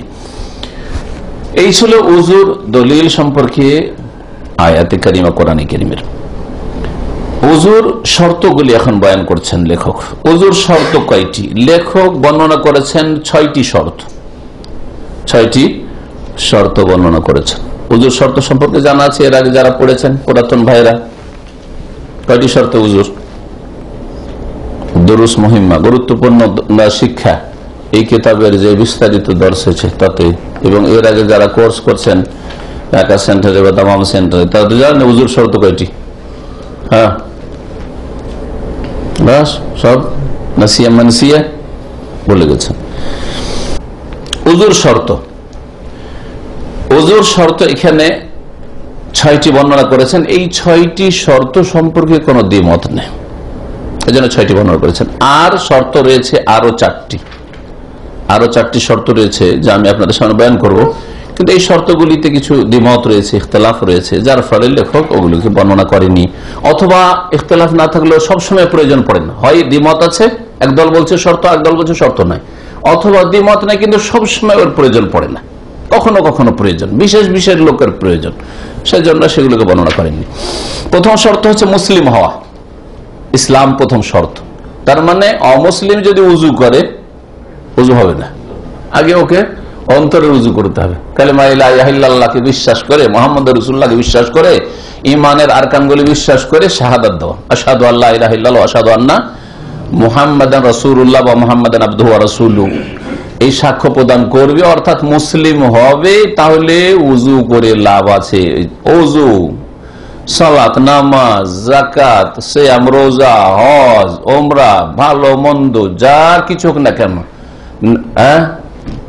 এই ছিল উযুর দলিল সম্পর্কে আয়াতে কারিমা কোরআনে কারিমের। উযুর শর্তগুলি এখন বয়ান করছেন লেখক। উযুর শর্ত কয়টি? লেখক বর্ণনা করেছেন 6টি শর্ত, 6টি শর্ত বর্ণনা করেছেন। উযুর শর্ত সম্পর্কে জানা আছে, এর আগে যারা পড়েছেন পুরাতন ভাইরা। কয়টি শর্ত উযুর? দুরুস মুহিম্মা, গুরুত্বপূর্ণ শিক্ষা, এই কিতাবের যে বিস্তারিত দর্শ আছে তাতে, এবং এর আগে যারা কোর্স করছেন ঢাকা সেন্টারে বা দামাম সেন্টারে, তারা তো জানেন উযুর শর্ত কয়টি। হ্যাঁ, বাস সব নাসিয়া মানসিয়া বলে গেছেন। উযুর শর্ত, উযুর শর্ত এখানে 6টি বর্ণনা করেছেন। এই 6টি শর্ত সম্পর্কে কোনো দ্বিমত নেই, এই জন্য 6টি বর্ণনা করেছেন। আর শর্ত রয়েছে আরো 4টি, আরো 4টি শর্ত রয়েছে যা আমি আপনাদের সামনে বয়ান করব, কিন্তু এই শর্তগুলিতে কিছু দ্বিমত রয়েছে, ইখতিলাফ রয়েছে, যার ফলে লেখক ওগুলোকে বর্ণনা করেনি। অথবা ইখতিলাফ না থাকলেও সবসময় প্রয়োজন পড়ে না, হয় দ্বিমত আছে, একদল বলছে শর্ত, একদল বলছে শর্ত নাই, অথবা দ্বিমত নাই কিন্তু সবসময় ওর প্রয়োজন পড়ে না, কখনো কখনো প্রয়োজন, বিশেষ বিশেষ লোকের প্রয়োজন, সেজন্য সেগুলোকে বর্ণনা করেননি। প্রথম শর্ত হচ্ছে মুসলিম হওয়া, ইসলাম প্রথম শর্ত। তার মানে অমুসলিম যদি উযু করে উযু হবে না, আগে ওকে অন্তরে রুজু করতে হবে। কালেমা লা ইলাহা ইল্লাল্লাহকে বিশ্বাস করে, মুহাম্মদ রাসূলুল্লাহকে বিশ্বাস করে, ইমানের আরকানগুলি বিশ্বাস করে শাহাদাত দেওয়া, আশহাদু আল্লা ইলাহা ইল্লাল্লাহ ওয়া আশহাদু আন্না মুহাম্মাদান রাসূলুল্লাহ বা মুহাম্মাদান আবদুহু ওয়া রাসূলুহু, এই সাক্ষ্য প্রদান করবে, অর্থাৎ মুসলিম হবে। তাহলে উজু করে লাভ আছে। ওযু, সালাত, নামাজ, যাকাত, সিয়াম, রোজা, হজ, ওমরা, ভালো মন্দ যা কিছু হোক না কেন,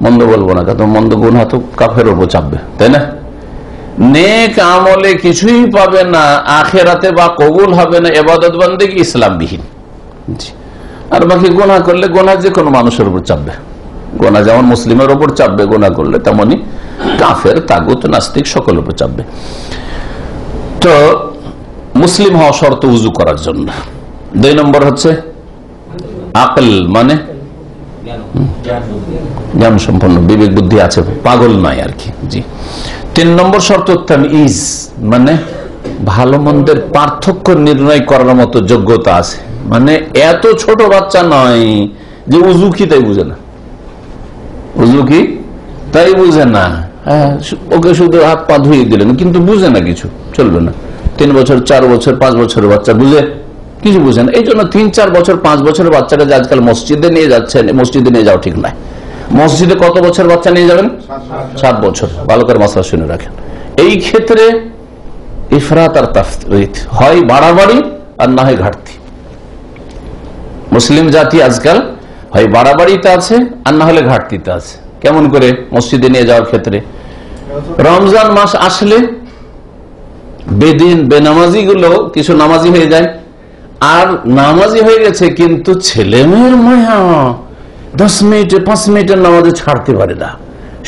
মন্দ বলবো না, কারণ মন্দ গুনাহ তো কাফের উপর চাপবে, তাই না? নেক আমলে কিছুই পাবে না আখেরাতে, বা কবুল হবে না ইবাদত বন্দেগী ইসলামবিহীন। আর বাকি গুনাহ করলে গুনাহ যে কোনো মানুষের উপর চাপবে। গুনাহ যেমন মুসলিমের উপর চাপবে গুনাহ করলে, তেমনি কাফের, তাগুত, নাস্তিক সকলের উপর চাপবে। তো মুসলিম হওয়া শর্ত উজু করার জন্য। 2 নম্বর হচ্ছে আকল, মানে জ্ঞান সম্পন্ন, বিবেক বুদ্ধি আছে, পাগল নয় আর কি। জি। 3 নম্বর শর্ত তামইজ, মানে ভালো মন্দের পার্থক্য নির্ণয় করার মতো যোগ্যতা আছে। মানে এত ছোট বাচ্চা নয় যে উজু কি তাই বুঝে না, উজু কি তাই বুঝে না, ওকে শুধু হাত পা ধুয়ে দিলেন কিন্তু বুঝে না কিছু, চলবে না। 3 বছর, 4 বছর, 5 বছরের বাচ্চা বুঝে কিছু বুঝে না। এই জন্য 3, 4 বছর, 5 বছরের বাচ্চারা যে আজকাল মসজিদে নিয়ে যাচ্ছেন, মসজিদে নিয়ে যাওয়া ঠিক নয়। মসজিদে কত বছর বাচ্চা নিয়ে যাবেন? 7 বছর। ভালো করে মাসলা শুনে রাখেন। এই ক্ষেত্রে ইফরাত আর তাফরিত, হয় বাড়াবাড়ি আর না হয় ঘাটতি। মুসলিম জাতি আজকাল হয় বাড়াবাড়িতে আছে আর না হলে ঘাটতিতে আছে। কেমন করে? মসজিদে নিয়ে যাওয়ার ক্ষেত্রে রমজান মাস আসলে বেদিন বেনামাজি গুলো কিছু নামাজি হয়ে যায়, আর নামাজি হয়ে গেছে কিন্তু ছেলে মেয়ের মায়া 10 মিনিটে 5 মিনিটের নামাজে ছাড়তে পারে না,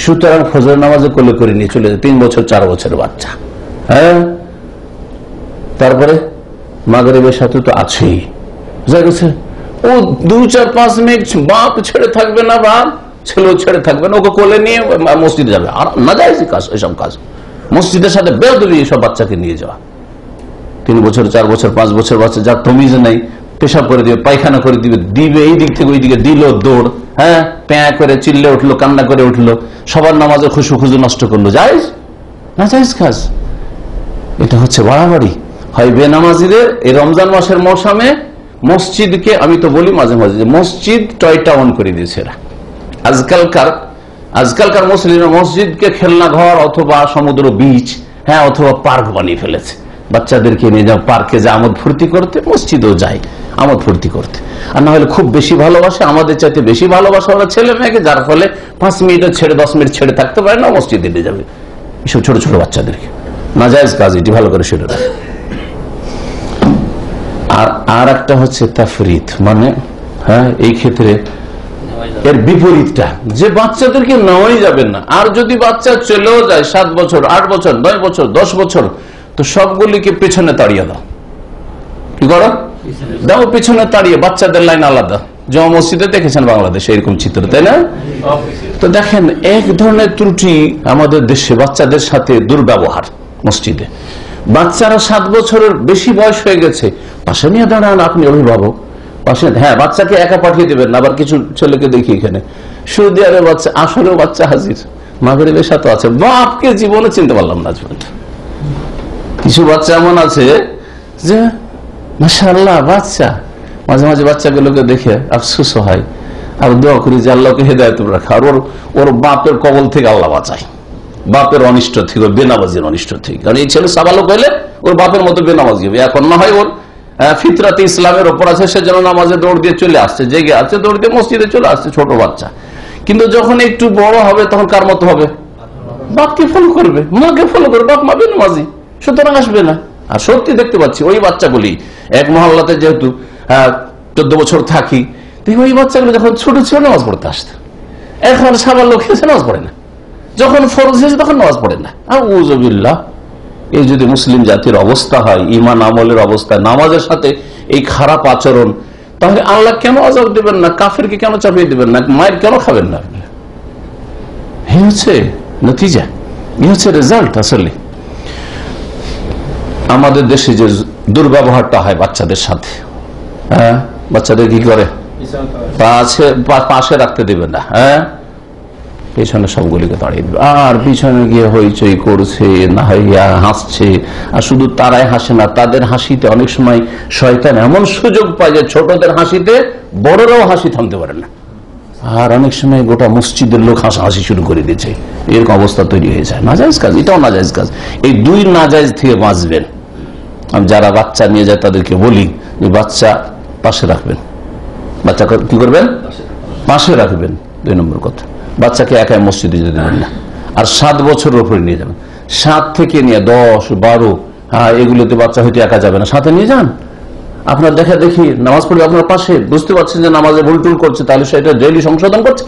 সুতরাং ফজর নামাজে কোলে করে নিয়ে চলে যায় 3 বছর 4 বছরের বাচ্চা। হ্যাঁ, তারপরে মাগরিবের সাথে তো আছেই, ও 2, 4, 5 মিনিট বাপ ছেড়ে থাকবে না, বাপ ছেলেও ছেড়ে থাকবে না, ওকে কোলে নিয়ে মসজিদে যাবে। আর না যায় কাজ, এসব কাজ মসজিদের সাথে বেয়াদবি, এসব বাচ্চাকে নিয়ে যাওয়া। 3 বছর, 4 বছর, 5 বছর বাচ্চা, যার তমিজ নেই, পেশাব করে দিবে, পায়খানা করে দিবে, এই দিক থেকে ওই দিকে দিল দৌড়, হ্যাঁ, প্যাঁ করে চিল্লে উঠলো, কান্না করে উঠলো, সবার নামাজে খুশু নষ্ট করলো। জায়েজ না? জায়েজ কাজ। এটা হচ্ছে বাড়াবাড়ি। হয় বেনামাজিদের এই রমজান মাসের মৌসুমে মসজিদকে, আমি তো বলি মাঝে মাঝে, মসজিদ টয় টাউন করে দিয়েছে এরা। আজকালকার মুসলিমরা মসজিদকে খেলনা ঘর অথবা সমুদ্র বিচ, হ্যাঁ, অথবা পার্ক বানিয়ে ফেলেছে। বাচ্চাদেরকে নিয়ে যাও পার্কে, যা আমোদ ফুর্তি করতে, মসজিদেও যায় আমোদ ফুর্তি করতে। আর না হলে খুব বেশি ভালোবাসে, আমাদের চাইতে বেশি ভালোবাসা ওরা ছেলে মেয়েকে, যার ফলে 5 মিনিট ছেড়ে 10 মিনিট ছেড়ে থাকতে পারে না, মসজিদে নিয়ে যাবে এসব ছোট ছোট বাচ্চাদেরকে। নাজায়েজ কাজ, এটি ভালো করে শুনে রাখে। আর একটা হচ্ছে তাফরিত, মানে হ্যাঁ, এই ক্ষেত্রে এর বিপরীতটা, যে বাচ্চাদেরকে নেওয়াই যাবে না। আর যদি বাচ্চা চলেও যায় 7 বছর, 8 বছর, 9 বছর, 10 বছর, তো সবগুলিকে পেছনে তাড়িয়ে দাও। কি করো? দাও পেছনে তাড়িয়ে, বাচ্চাদের লাইন আলাদা। জামা মসজিদে দেখেছেন বাংলাদেশে এরকম চিত্র, তাই না? তো দেখেন, এক ধরনের ত্রুটি আমাদের দেশে, বাচ্চাদের সাথে দুর্ব্যবহার। মসজিদে বাচ্চারা 7 বছরের বেশি বয়স হয়ে গেছে, পাশে নিয়ে দাঁড়ান আপনি অভিভাবক, পাশে, হ্যাঁ, বাচ্চাকে একা পাঠিয়ে দেবেন। আবার কিছু ছেলেকে দেখি এখানে সৌদি আরবে বাচ্চা, আসলেও বাচ্চা হাজির, মাগরিবের সাথে আছে, বাপকে জীবনে চিনতে পারলাম না। কিছু বাচ্চা এমন আছে যে মাশাআল্লাহ বাচ্চা, মাঝে মাঝে বাচ্চাগুলোকে দেখে আফসোস হয়, আর দোয়া করি যে আল্লাহকে হেদায়েত রাখা, আর ওর বাপের কবল থেকে আল্লাহ বাঁচায়, বাপের অনিষ্ট থেকে, বেনামাজির অনিষ্ট থেকে। কারণ এই ছেলে সাবালক হইলে ওর বাপের মতো বেনামাজি হবে। এখন না হয় ওর ফিতরাতে ইসলামের ওপর আছে, সেজন্য নামাজে দৌড় দিয়ে চলে আসছে, জেগে আছে, দৌড় দিয়ে মসজিদে চলে আসছে, ছোট বাচ্চা। কিন্তু যখন একটু বড় হবে তখন কার মতো হবে? বাপকে ফলো করবে, মাকে ফলো করবে, বাপ মা বেনামাজি, সুতরাং আসবে না। আর সত্যি দেখতে পাচ্ছি ওই বাচ্চাগুলি, এক মহল্লাতে যেহেতু 14 বছর থাকি, দেখি ওই বাচ্চাগুলো যখন ছোট ছিল নামাজ পড়তে আসতো, এখন সাবালক হয়েছে নামাজ পড়ে না, যখন ফরজ হয়েছে তখন নামাজ পড়ে না। আউযুবিল্লাহ। এই যদি মুসলিম জাতির অবস্থা হয়, ইমান আমলের অবস্থা, নামাজের সাথে এই খারাপ আচরণ, তাহলে আল্লাহ কেন আযাব দিবেন না? কাফেরকে কেন চাপিয়ে দিবেন না? মায়ের কেন খাবেন না? এই হচ্ছে নতিজা, এই হচ্ছে রেজাল্ট। আসলে আমাদের দেশে যে দুর্ব্যবহারটা হয় বাচ্চাদের সাথে, হ্যাঁ, বাচ্চাদের কি করে? পাশে রাখতে দেবে না, হ্যাঁ, পেছনে সবগুলিকে দাঁড়িয়ে দিবে। আর পিছনে গিয়ে হইচই করছে, না হইয়া হাসছে। আর শুধু তারাই হাসে না, তাদের হাসিতে অনেক সময় শয়তান এমন সুযোগ পায় যে ছোটদের হাসিতে বড়রাও হাসি থামতে পারে না। আর অনেক সময় গোটা মসজিদের লোক হাসাহাসি শুরু করে দিয়েছে, এরকম অবস্থা তৈরি হয়ে যায়। নাজায়েজ কাজ, এটাও নাজায়েজ কাজ। এই দুই নাজায়েজ থেকে বাঁচবেন। আমি যারা বাচ্চা নিয়ে যায় তাদেরকে বলি যে বাচ্চা পাশে রাখবেন। বাচ্চা কি করবেন? পাশে রাখবেন। 2 নম্বর কথা, বাচ্চাকে একাই মসজিদে যেতে দেবেন না। আর 7 বছরের উপরে নিয়ে যাবেন। 7 থেকে নিয়ে 10, 12, এগুলোতে বাচ্চা হয়তো একা যাবে না, সাথে নিয়ে যান। আপনার দেখা দেখি নামাজ পড়বে আপনার পাশে, বুঝতে পারছেন যে নামাজে ভুল টুল করছে, তাহলে সেটা ডেইলি সংশোধন করছে।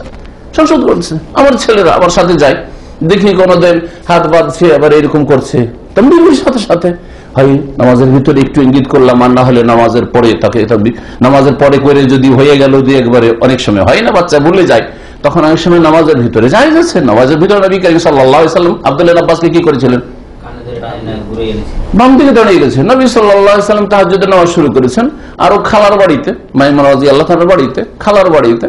আমার ছেলেরা আমার সাথে যায়, দেখি কোনোদিন হাত বাঁধছে আবার এরকম করছে, তমবির সাথে সাথে হয় নামাজের ভিতরে একটু ইঙ্গিত করলাম, আর না হলে নামাজের পরে তাকে, নামাজের পরে করে যদি হয়ে গেল যে একবারে, অনেক সময় হয় না বাচ্চা ভুলে যায়, তখন অনেক সময় নামাজের ভিতরে যাই যাচ্ছে। নামাজের ভিতরে নবী করিম সাল্লাল্লাহু আলাইহি ওয়াসাল্লাম আব্দুল্লাহ ইবনে আব্বাসকে কি করেছিলেন? বাম দিকে দাঁড়িয়ে গেছে। নবী সাল্লাল্লাহু আলাইহি ওয়াসাল্লাম তাহাজ্জুদের নামাজ শুরু করেছেন, আর ও খালার বাড়িতে, মাইমুনা রাদিয়াল্লাহু তাআলার বাড়িতে, খালার বাড়িতে।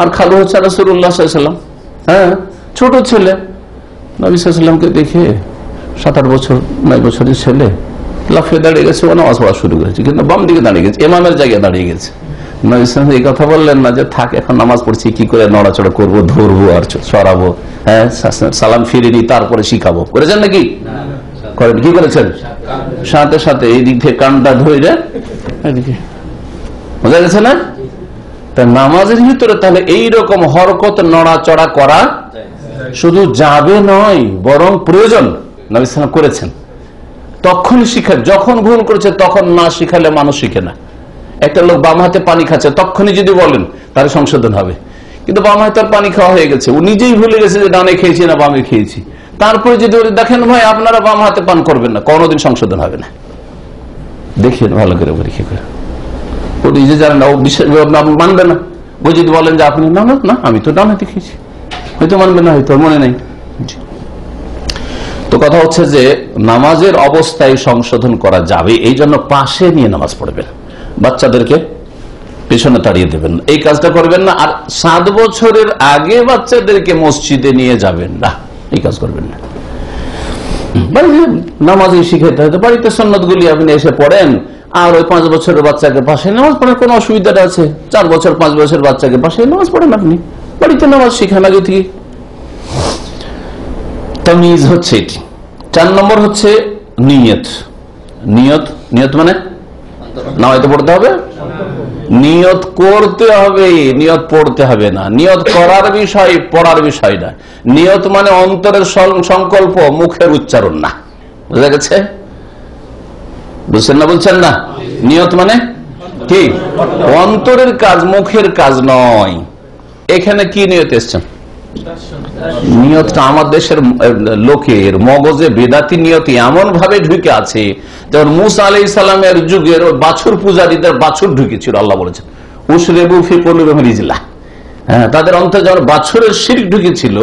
আর খালু হচ্ছে রাসূলুল্লাহ সাল্লাল্লাহু আলাইহি ওয়াসাল্লাম। হ্যাঁ, ছোট ছেলে। নবী সাল্লাল্লাহু আলাইহি ওয়াসাল্লামকে দেখে 7-8 বছর 9 বছরের ছেলে লাফিয়ে দাঁড়িয়ে গেছে, ও নামাজ পড়া শুরু করেছে, কিন্তু বাম দিকে দাঁড়িয়ে গেছে, ইমামের জায়গায় দাঁড়িয়ে গেছে। নবী সাল্লাল্লাহু আলাইহি ওয়াসাল্লাম এই কথা বললেন না যে থাক, এখন নামাজ পড়ছি, কি করে নড়াচড়া করবো, ধরবো আর সরাবো, হ্যাঁ সালাম ফিরে নি, তারপরে শিখাবো। করেছেন নাকি? করেন। কি করেছেন? সাথে সাথে এই দিক থেকে কানটা ধরে এদিকে, বোঝা গেছে না? তা নামাজের ভিতরে তাহলে এইরকম হরকত নড়াচড়া করা শুধু যাবে নয়, বরং প্রয়োজন। নবী সাল্লাল্লাহু করেছেন, তখন শিখা। যখন ভুল করেছে তখন না শিখালে মানুষ শিখে না। একটা লোক বাম হাতে পানি খাচ্ছে, তখনই যদি বলেন তাহলে সংশোধন হবে। কিন্তু বাম হাতে পানি খাওয়া হয়ে গেছে, ও নিজেই ভুলে গেছে যে ডানে খেয়েছি না বামে খেয়েছি। তারপরে যদি দেখেন ভাই আপনারা বাম হাতে পান করবেন না, কোনোদিন সংশোধন হবে না। দেখেন ভালো করে পরীক্ষা করে, ও নিজে জানে না, ও বিশ্বাস মানবে না। ও যদি বলেন যে আপনি না না আমি তো ডান হাতে খেয়েছি, হয়তো মানবে না, হয়তো মনে নেই। তো কথা হচ্ছে যে নামাজের অবস্থায় সংশোধন করা যাবে, এই জন্য পাশে নিয়ে নামাজ পড়বেন, বাচ্চাদেরকে পেছনে তাড়িয়ে দেবেন, এই কাজটা করবেন না। আর 7 বছরের আগে বাচ্চাদেরকে মসজিদে নিয়ে যাবেন না, এই কাজ করবেন না। নামাজে শিখাইতে হয়, বাড়িতে সুন্নাত গুলি আপনি এসে পড়েন, আর ওই 5 বছরের বাচ্চাকে পাশে নামাজ পড়ার কোন অসুবিধাটা আছে? 4 বছর 5 বছর বাচ্চাকে পাশে নামাজ পড়েন, আপনি বাড়িতে নামাজ শিখান আগে থেকে। তামিজ হচ্ছে এটি। 4 নম্বর হচ্ছে নিয়ত। নিয়ত মানে নামাজে পড়তে হবে, নিয়ত করতে হবে, নিয়ত পড়তে হবে না। নিয়ত করার বিষয়, পড়ার বিষয় না। নিয়ত মানে অন্তরের সংকল্প, মুখের উচ্চারণ না। বুঝা গেছে? বুঝছেন না? বলছেন না? নিয়ত মানে কি? অন্তরের কাজ, মুখের কাজ নয়। এখানে কি নিয়ত এসছেন? নিয়তটা আমার দেশের লোকের মগজে বেদাতি নিয়ত এমন ভাবে ঢুকে আছে, যেমন মুসা আলাইহিস সালামের যুগের বাছুর পূজারীদের বাছুর ঢুকেছিল। আল্লাহ বলেছেন উশরিবু ফি কুলুবিহিম রিজলা, হ্যাঁ, তাদের অন্তরে যেমন বাছুরের শিরক ঢুকেছিল,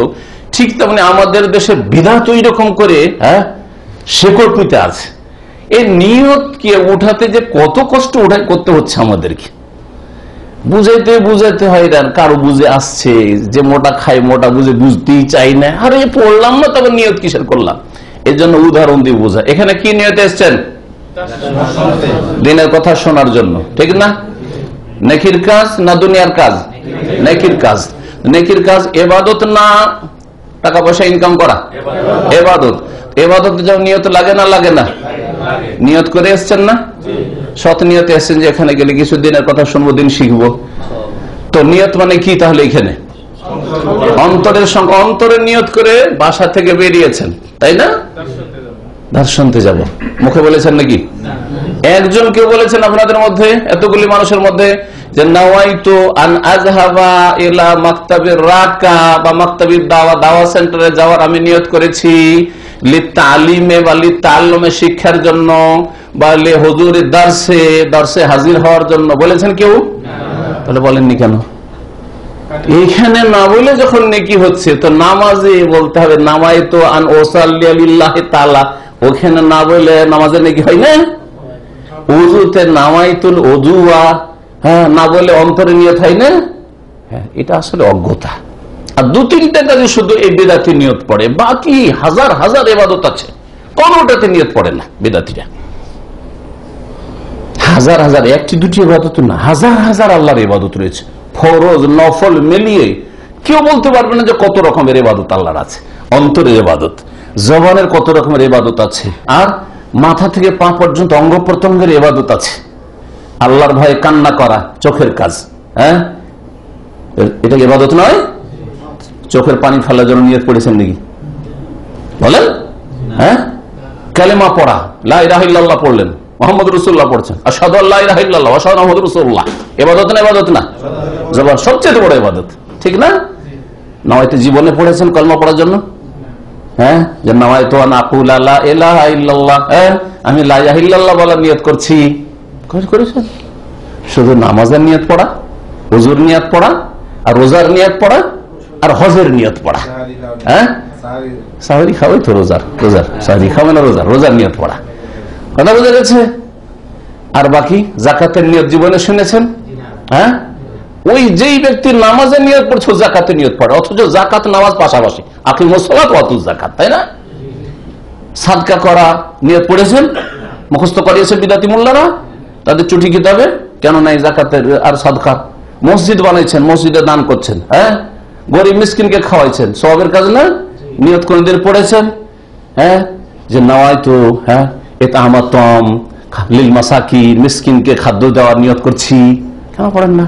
ঠিক তেমনি আমাদের দেশে বিদআত ওই রকম করে শেকড় পুঁতে আছে। এই নিয়তকে উঠাতে যে কত কষ্ট করতে হচ্ছে আমাদেরকে, বুঝাইতে হয়। কারো বুঝে আসছে যে মোটা খাই, মোটা বুঝতেই চাই না, আরে পড়লাম না তবে নিয়ত কিসের করলাম। এর জন্য উদাহরণ দিয়ে বোঝা। এখানে কি নিয়ত এসছেন? দিনের কথা শোনার জন্য, ঠিক না? নেকির কাজ না দুনিয়ার কাজ? নেকির কাজ। নেকির কাজ ইবাদত না টাকা পয়সা ইনকাম করা? ইবাদত। ইবাদত যেমন নিয়ত লাগে না লাগে না? নিয়ত করে এসছেন না? সৎ নিয়তে এসছেন যে এখানে গেলে কিছু দিনের কথা শুনবো, দিন শিখবো। তো নিয়ত মানে কি তাহলে? এখানে অন্তরের নিয়ত করে বাসা থেকে বেরিয়েছেন, তাই না? দাস শুনতে যাব, মুখে বলেছেন নাকি? একজন কেউ বলেছেন আপনাদের মধ্যে, এতগুলি মানুষের মধ্যে, যে নাওয়াইতু আন আযহাবা ইলা মাকতাবির রাকা বা মাকতাবির দাওয়া সেন্টারে যাওয়ার আমি নিয়ত করেছি, লিতালিমে বা লিতাআল্লুমে শিক্ষার জন্য, বা লে হুজুরের দারসে হাজির হওয়ার জন্য। বলেছেন কেউ? তাহলে বলেননি কেন? এখানে না বলে যখন নেকি হচ্ছে, তো নামাজে বলতে হবে নামাইতু আন উসাল্লি লিল্লাহি তাআলা। ওখানে না বলে নামাজে নেকি হয় না? ওযুতে নামাইতুল ওযুয়া, হ্যাঁ, না বলে অন্তরে নিয়ত হয় না? হ্যাঁ, এটা আসলে অজ্ঞতা। আর 2-3টা কাজে শুধু এই বেদাতি নিয়ত পড়ে, বাকি হাজার হাজার ইবাদত আছে কোনটাতে নিয়ত পড়ে না বেদাতিরা। হাজার হাজার, একটি দুটি ইবাদত না, হাজার হাজার আল্লাহর ইবাদত রয়েছে, ফরজ নফল মিলিয়ে কেউ বলতে পারবে না যে কত রকমের ইবাদত আল্লাহর আছে। অন্তরের ইবাদত, জবানের কত রকমের ইবাদত আছে, আর মাথা থেকে পা পর্যন্ত অঙ্গ প্রত্যঙ্গের ইবাদত আছে। আল্লাহর ভয়ে কান্না করা চোখের কাজ, হ্যাঁ এটা ইবাদত নয়? চোখের পানি ফেলার জন্য নিয়ত পড়েছেন নাকি বলেন? হ্যাঁ, কালেমা পড়া, লা ইলাহা ইল্লাল্লাহ পড়লেন, মুহাম্মদ রাসূলুল্লাহ পড়ছেন, আশহাদু আল্লা ইলাহা ইল্লাল্লাহ ওয়া আশহাদু আন্না মুহাম্মাদুর রাসূলুল্লাহ, ইবাদত না? ইবাদত না? জবান সবচেয়ে বড় ইবাদত, ঠিক না? নয়তো জীবনে পড়েছেন কলমা পড়ার জন্য? হ্যাঁ, যে নাওয়াইতু আন আকুলা লা ইলাহা ইল্লাল্লাহ, আমি লা ইলাহা ইল্লাল্লাহ বলার নিয়ত করছি, করেছেন? শুধু নামাজের নিয়ত পড়া, ওযুর নিয়ত পড়া, আর রোজার নিয়ত পড়া, আর হজের নিয়ত পড়া। হ্যাঁ, সাহরি খাওয়াই তো রোজার সাহরি খাওয়া না, রোজার নিয়ত পড়া, কথা বোঝা গেছে? আর বাকি যাকাতের নিয়ত জীবনে শুনেছেন? হ্যাঁ, ওই যেই ব্যক্তি নামাজের নিয়ত পড়ছে যাকাতের নিয়ত পড়ে, অথচ যাকাত নামাজ পাশাপাশি, আকিমুস সালাত ওয়া আতুজ যাকাত, তাই না? সাদকা করা নিয়ত পড়েছেন, মুখস্থ করিয়েছে বিদাতি মোল্লারা তাদের চুটি কিতাবে, কেন নাই যাকাতের আর সাদকা? মসজিদ বানাইছেন, মসজিদে দান করছেন, হ্যাঁ, গরিব মিসকিনকে খাওয়াইছেন, সওয়াবের কাজ না? নিয়ত কোনদিন পড়েছেন? হ্যাঁ, যে নাওয়াইতু, হ্যাঁ, ইতআমাতুম লিল মাসাকিন, মিসকিনকে খাদ্য দেওয়ার নিয়ত করছি, কেন পড়েন না?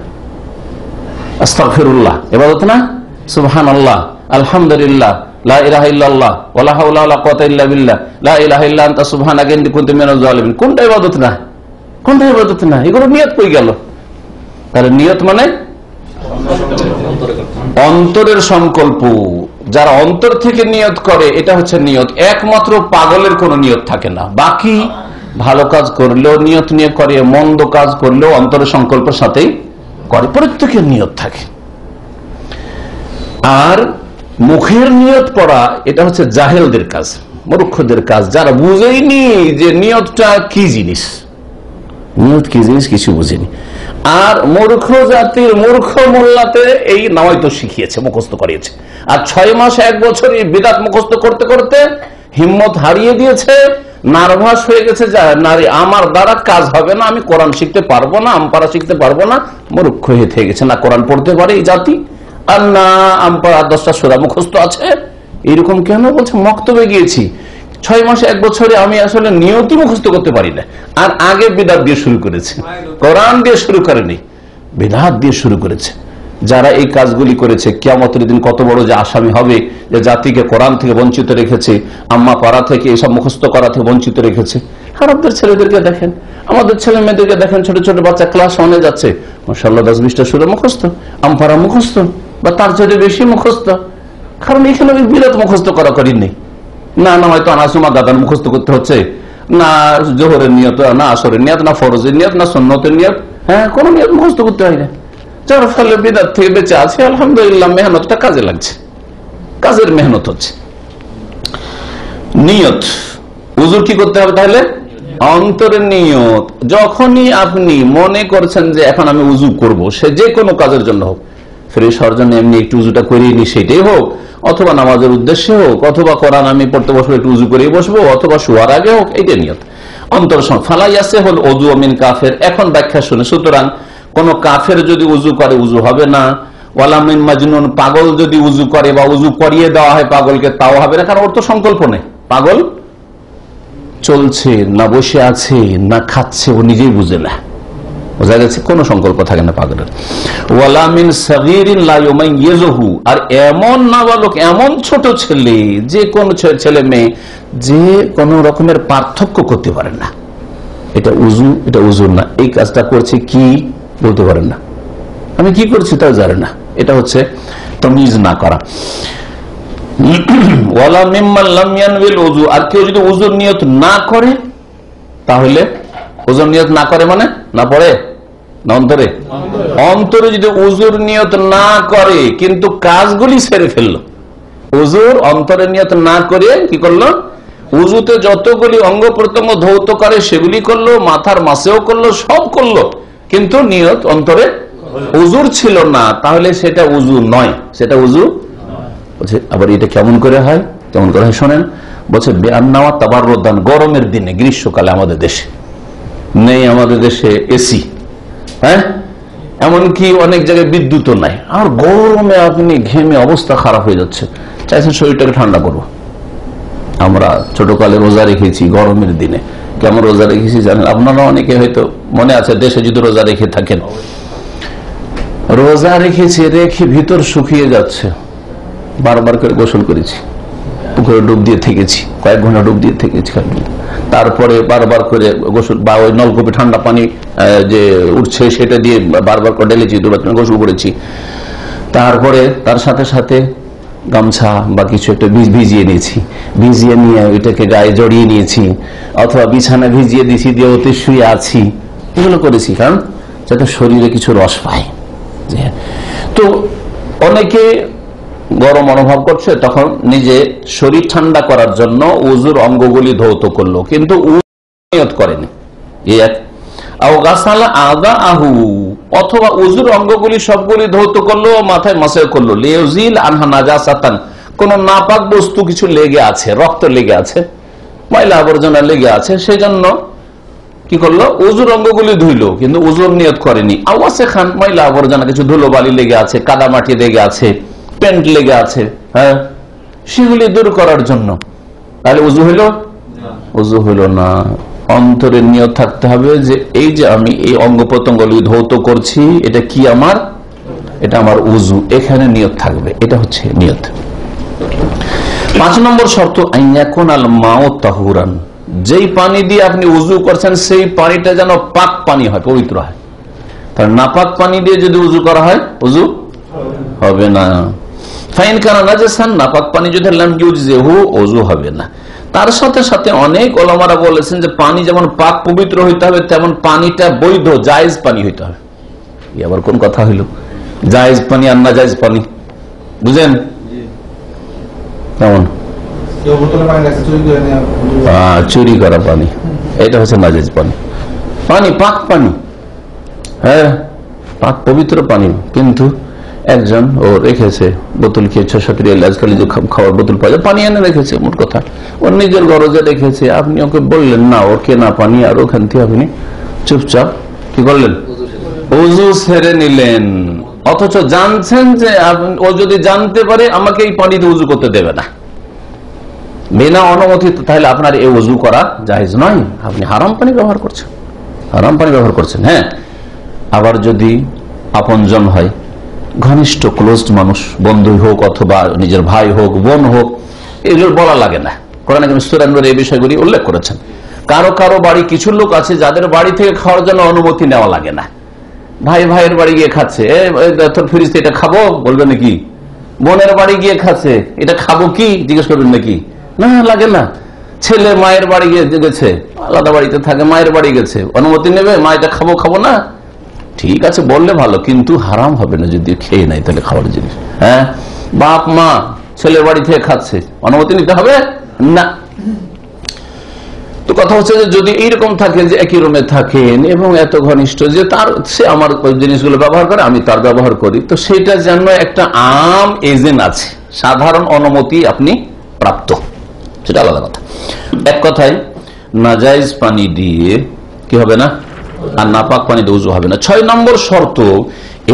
আস্তাগফিরুল্লাহ ইবাদত না? সুবহানাল্লাহ, আলহামদুলিল্লাহ, লা ইলাহা ইল্লাল্লাহ ওয়ালা হাওলা ওয়ালা কুওয়াতা ইল্লা বিল্লাহ, লা ইলাহা ইল্লা আনতা সুবহানাকা ইন্নী কুনতু মিনাজ জালিমিন, কোনটা ইবাদত না? কোনটা ইবাদত না? এগুলো নিয়ত কই গেল? তাহলে নিয়ত মানে অন্তরের সংকল্প। যারা অন্তর থেকে নিয়ত করে এটা হচ্ছে নিয়ত। একমাত্র পাগলের কোন নিয়ত থাকে না, বাকি ভালো কাজ করলেও নিয়ত নিয়ে করে, মন্দ কাজ করলেও অন্তরের সংকল্পের সাথেই করে, প্রত্যেকের নিয়ত থাকে। আর মুখের নিয়ত পড়া এটা হচ্ছে জাহেলদের কাজ, মূর্খদের কাজ, যারা বুঝেইনি যে নিয়তটা কি জিনিস, নিয়ত কি জিনিস কিছু বুঝেনি। আর মূর্খ জাতির মূর্খ মোল্লাতে এই নাওয়াইতো শিখিয়েছে, মুখস্থ করিয়েছে, আর 6 মাস 1 বছর এই বিদাত মুখস্থ করতে করতে হিম্মত হারিয়ে দিয়েছে, নার্ভাস হয়ে গেছে, নারী আমার দ্বারা কাজ হবে না, আমি কোরআন শিখতে পারবো না, আমপারা শিখতে পারবো না, মূর্খ হয়ে গেছে। না কোরআন পড়তে পারে এই জাতি, আর না আমপারা 10টা সূরা মুখস্থ আছে। এরকম কেন বলছে? মক্তবে গিয়েছি 6 মাসে 1 বছরে আমি আসলে নিয়তি মুখস্থ করতে পারি না। আর আগে বিদআত দিয়ে শুরু করেছে, কোরআন দিয়ে শুরু করেনি, বিদআত দিয়ে শুরু করেছে। যারা এই কাজগুলি করেছে কিয়ামতের দিন কত বড় যে আসামি হবে, যে জাতিকে কোরআন থেকে বঞ্চিত রেখেছে, আম্মা পাড়া থেকে এসব মুখস্থ করা থেকে বঞ্চিত রেখেছে। আরবদের ছেলেদেরকে দেখেন, আমাদের ছেলে মেয়েদেরকে দেখেন, ছোট ছোট বাচ্চা ক্লাস 1-এ যাচ্ছে, মাশাআল্লাহ 10-20টা সূরা মুখস্থ, আমপারা মুখস্থ বা তার চেয়ে বেশি মুখস্থ। কারণ এখানে ওই বিরাট মুখস্থ করা করিনি না, না হয়তো আনাসুমা গাদান মুখস্থ করতে হচ্ছে, না জোহরের নিয়ত, না আসরের নিয়ত, না ফরজের নিয়ত, না সুন্নতের নিয়ত, হ্যাঁ কোনো নিয়ত মুখস্থ করতে হয় না। যার ফলে বিদআত থেকে বেঁচে আছে, আলহামদুলিল্লাহ, মেহনতটা কাজে লাগছে, কাজের মেহনত হচ্ছে। নিয়ত, হুজুর কি করতে হবে তাহলে? অন্তরের নিয়ত। যখনই আপনি মনে করছেন যে এখন আমি উজু করব, সে যে কোনো কাজের জন্য হোক, ফ্রেশ হওয়ার জন্য এমনি একটু উজুটা করিয়ে নি সেটাই হোক, অথবা নামাজের উদ্দেশ্যে হোক, অথবা কোরআন আমি পড়তে বসবো একটু উজু করেই বসবো, অথবা শোয়ার আগে হোক, এইটা নিয়ত। অন্তর ফালাইয়াসে হল ওযু মিন কাফের। এখন ব্যাখ্যা শুনে, সুতরাং কোন কাফের যদি উজু করে উজু হবে না, ওয়ালা মিন মাজনুন, পাগল যদি উজু করে বা উজু করিয়ে দেওয়া হয় পাগলকে, তাও হবে না, কারণ ওর তো সংকল্প নেই। পাগল চলছে না বসে আছে না খাচ্ছে, ও নিজেই বুঝে না, বোঝা গেছে, কোনো সংকল্প থাকে না পাগলের। ওয়ালা মিন সাগীরিন লা ইউমাইয়িজুহু, আর এমন নাবালক, এমন ছোট ছেলে, যে কোন ছেলে মেয়ে যে কোন রকমের পার্থক্য করতে পারে না, এটা উজু এটা উজু না, এই কাজটা করছে কি বলতে পারেন না, আমি কি করছি তাও জানে না, এটা হচ্ছে তামিজ না করা। ওয়ালা মিম্মান লাম ইয়ানবিল উযু, আর কেউ যদি উযুর নিয়ত না করে, তাহলে উযুর নিয়ত না করে মানে না পড়ে না অন্তরে, অন্তরে যদি উযুর নিয়ত না করে কিন্তু কাজগুলি সেরে ফেললো, উযুর অন্তরে নিয়ত না করে কি করলো, উযুতে যতগুলি অঙ্গ প্রত্যঙ্গ ধৌত করে সেগুলি করলো, মাথার মাসেও করলো, সব করলো, কিন্তু নিয়ত অন্তরে উযুর ছিল না, তাহলে সেটা উযু নয়, সেটা উযু বলছে আবার এটা কেমন করে হয়, কেমন করে হয় শোনেন। বলছে বেআন্নাওয়া তাবাররুদান, গরমের দিনে, গ্রীষ্মকালে আমাদের দেশে নেই, আমাদের দেশে এসি, হ্যাঁ, এমনকি অনেক জায়গায় বিদ্যুৎও নাই, আর গরমে আপনি ঘেমে অবস্থা খারাপ হয়ে যাচ্ছে, চাইছেন শরীরটাকে ঠান্ডা করবো। আমরা ছোটকালে রোজা রেখেছি গরমের দিনে, কেমন রোজা রেখেছি জানেন? আপনারা অনেকে হয়তো মনে আছে, দেশে যদি রোজা রেখে থাকেন, রোজা রেখেছি, রেখে ভিতর শুকিয়ে যাচ্ছে, বারবার করে গোসল করেছি, পুকুরে ডুব দিয়ে থেকেছি, কয়েক ঘন্টা ডুব দিয়ে থেকেছি, তারপরে বারবার করে গোসল, বা ওই নলকূপে ঠান্ডা পানি যে উঠছে সেটা দিয়ে বারবার করে ঢেলেছি, দুবার গোসল করেছি, তারপরে তার সাথে সাথে গামছা বা কিছু একটা ভিজিয়ে নিয়েছি, ভিজিয়ে নিয়ে ওইটাকে গায়ে জড়িয়ে নিয়েছি, অথবা বিছানা ভিজিয়ে দিয়েছি, দিয়ে ওতে শুয়ে আছি, এগুলো করেছি, কারণ যাতে শরীরে কিছু রস পায়। তো অনেকে গরম অনুভব করছে, তখন নিজে শরীর ঠান্ডা করার জন্য উজুর অঙ্গগুলি ধৌত করলো, কিন্তু নিয়ত করেনি। অথবা উজুর অঙ্গগুলি সবগুলি ধৌত করলো, মাথায় মাসাজ করলো, লিউজিল আনহা নাজাসাতান, কোন নাপাক বস্তু কিছু লেগে আছে, রক্ত লেগে আছে, ময়লা আবর্জনা লেগে আছে, সেই জন্য কি করলো, উজুর অঙ্গগুলি ধুইলো, কিন্তু উজুর নিয়ত করেনি। আওয়াসে খান, ময়লা আবর্জনা কিছু ধুলো বালি লেগে আছে, কাদা মাটি লেগে আছে, পেন্ট লেগে আছে, হ্যাঁ, সেগুলি দূর করার জন্য, তাহলে উজু হইল? উজু হইল না। অন্তরের নিয়ত থাকতে হবে যে এই যে আমি এই অঙ্গ প্রত্যঙ্গগুলি ধৌত করছি, এটা কি আমার, এটা আমার উজু, এখানে নিয়ত থাকবে, এটা হচ্ছে নিয়ত। 5 নম্বর শর্ত, আইয়াকুন আল মাউ তাহুরান, যেই পানি দিয়ে আপনি উজু করছেন সেই পানিটা যেন পাক পানি হয়, পবিত্র হয়। তার নাপাক পানি দিয়ে যদি উজু করা হয়, উজু হবে না। ফাইন কানা নাজাসান, নাপাক পানি যদি লাম ইউজজিহু, উজু হবে না। তার সাথে সাথে অনেক ওলামারা বলেছেন যে পানি যেমন পাক পবিত্র হইতে হবে, তেমন পানিটা বৈধ জায়েজ পানি হইতে হবে। আবার কোন কথা হইল, জায়েজ পানি আর না জায়েজ পানি, বুঝেন? কেমন চুরি করা পানি, এটা হচ্ছে নাজায়েজ পানি। পানি পাক পানি, হ্যাঁ, পাক পবিত্র পানি, কিন্তু একজন ও রেখেছে বোতল খেয়ে 6-7 রিয়াল, আজকাল যে খাওয়ার বোতল পাওয়া যায়, পানি এনে রেখেছে, মোট কথা ওর নিজের গরজে রেখেছে, আপনি ওকে বললেন না ওর কেনা পানি, আর ওখান থেকে আপনি চুপচাপ কি করলেন, উজু সেরে নিলেন, অথচ জানছেন যে ও যদি জানতে পারে আমাকে এই পানিতে উজু করতে দেবে না, বিনা অনুমতি, তাহলে আপনার এই উজু করা জায়েজ নয়, আপনি হারাম পানি ব্যবহার করছেন, হারাম পানি ব্যবহার করছেন। হ্যাঁ, আবার যদি আপনজন হয়, ঘনিষ্ঠ ক্লোজড মানুষ, বন্ধু হোক অথবা নিজের ভাই হোক, বোন হোক, এগুলো বলা লাগে না। কোরআনে সূরা নূরে এই বিষয়গুলি উল্লেখ করেছেন। কারো কারো বাড়ি, কিছু লোক আছে যাদের বাড়ি থেকে খাওয়ার জন্য অনুমতি নেওয়া লাগে না, ভাই ভাইয়ের বাড়ি গিয়ে খাচ্ছে, তোর ফ্রিজে এটা খাবো বলবে নাকি? বোনের বাড়ি গিয়ে খাচ্ছে, এটা খাবো কি জিজ্ঞেস করবেন নাকি? না, লাগে না। ছেলে মায়ের বাড়ি গিয়ে গেছে, আলাদা বাড়িতে থাকে, মায়ের বাড়ি গেছে, অনুমতি নেবে, মা এটা খাবো খাবো না, ঠিক আছে বললে ভালো, কিন্তু হারাম হবে না যদি খেয়ে নাই, তাহলে খাওয়ার জিনিস। হ্যাঁ, বাপ মা ছেলের বাড়ি থেকে খাচ্ছে, অনুমতি নিতে হবে না। তো কথা হচ্ছে যে যদি এইরকম থাকে যে একই রুমে থাকেন এবং এত ঘনিষ্ঠ যে সে আমার জিনিসগুলো ব্যবহার করে, আমি তার ব্যবহার করি, তো সেটা যেন একটা আম এজেন্ট আছে, সাধারণ অনুমতি আপনি প্রাপ্ত, সেটা আলাদা কথা। এক কথায় নাজায়েজ পানি দিয়ে কি হবে না, আর নাপাক পানি দিয়ে উযু হবে না। 6 নম্বর শর্ত,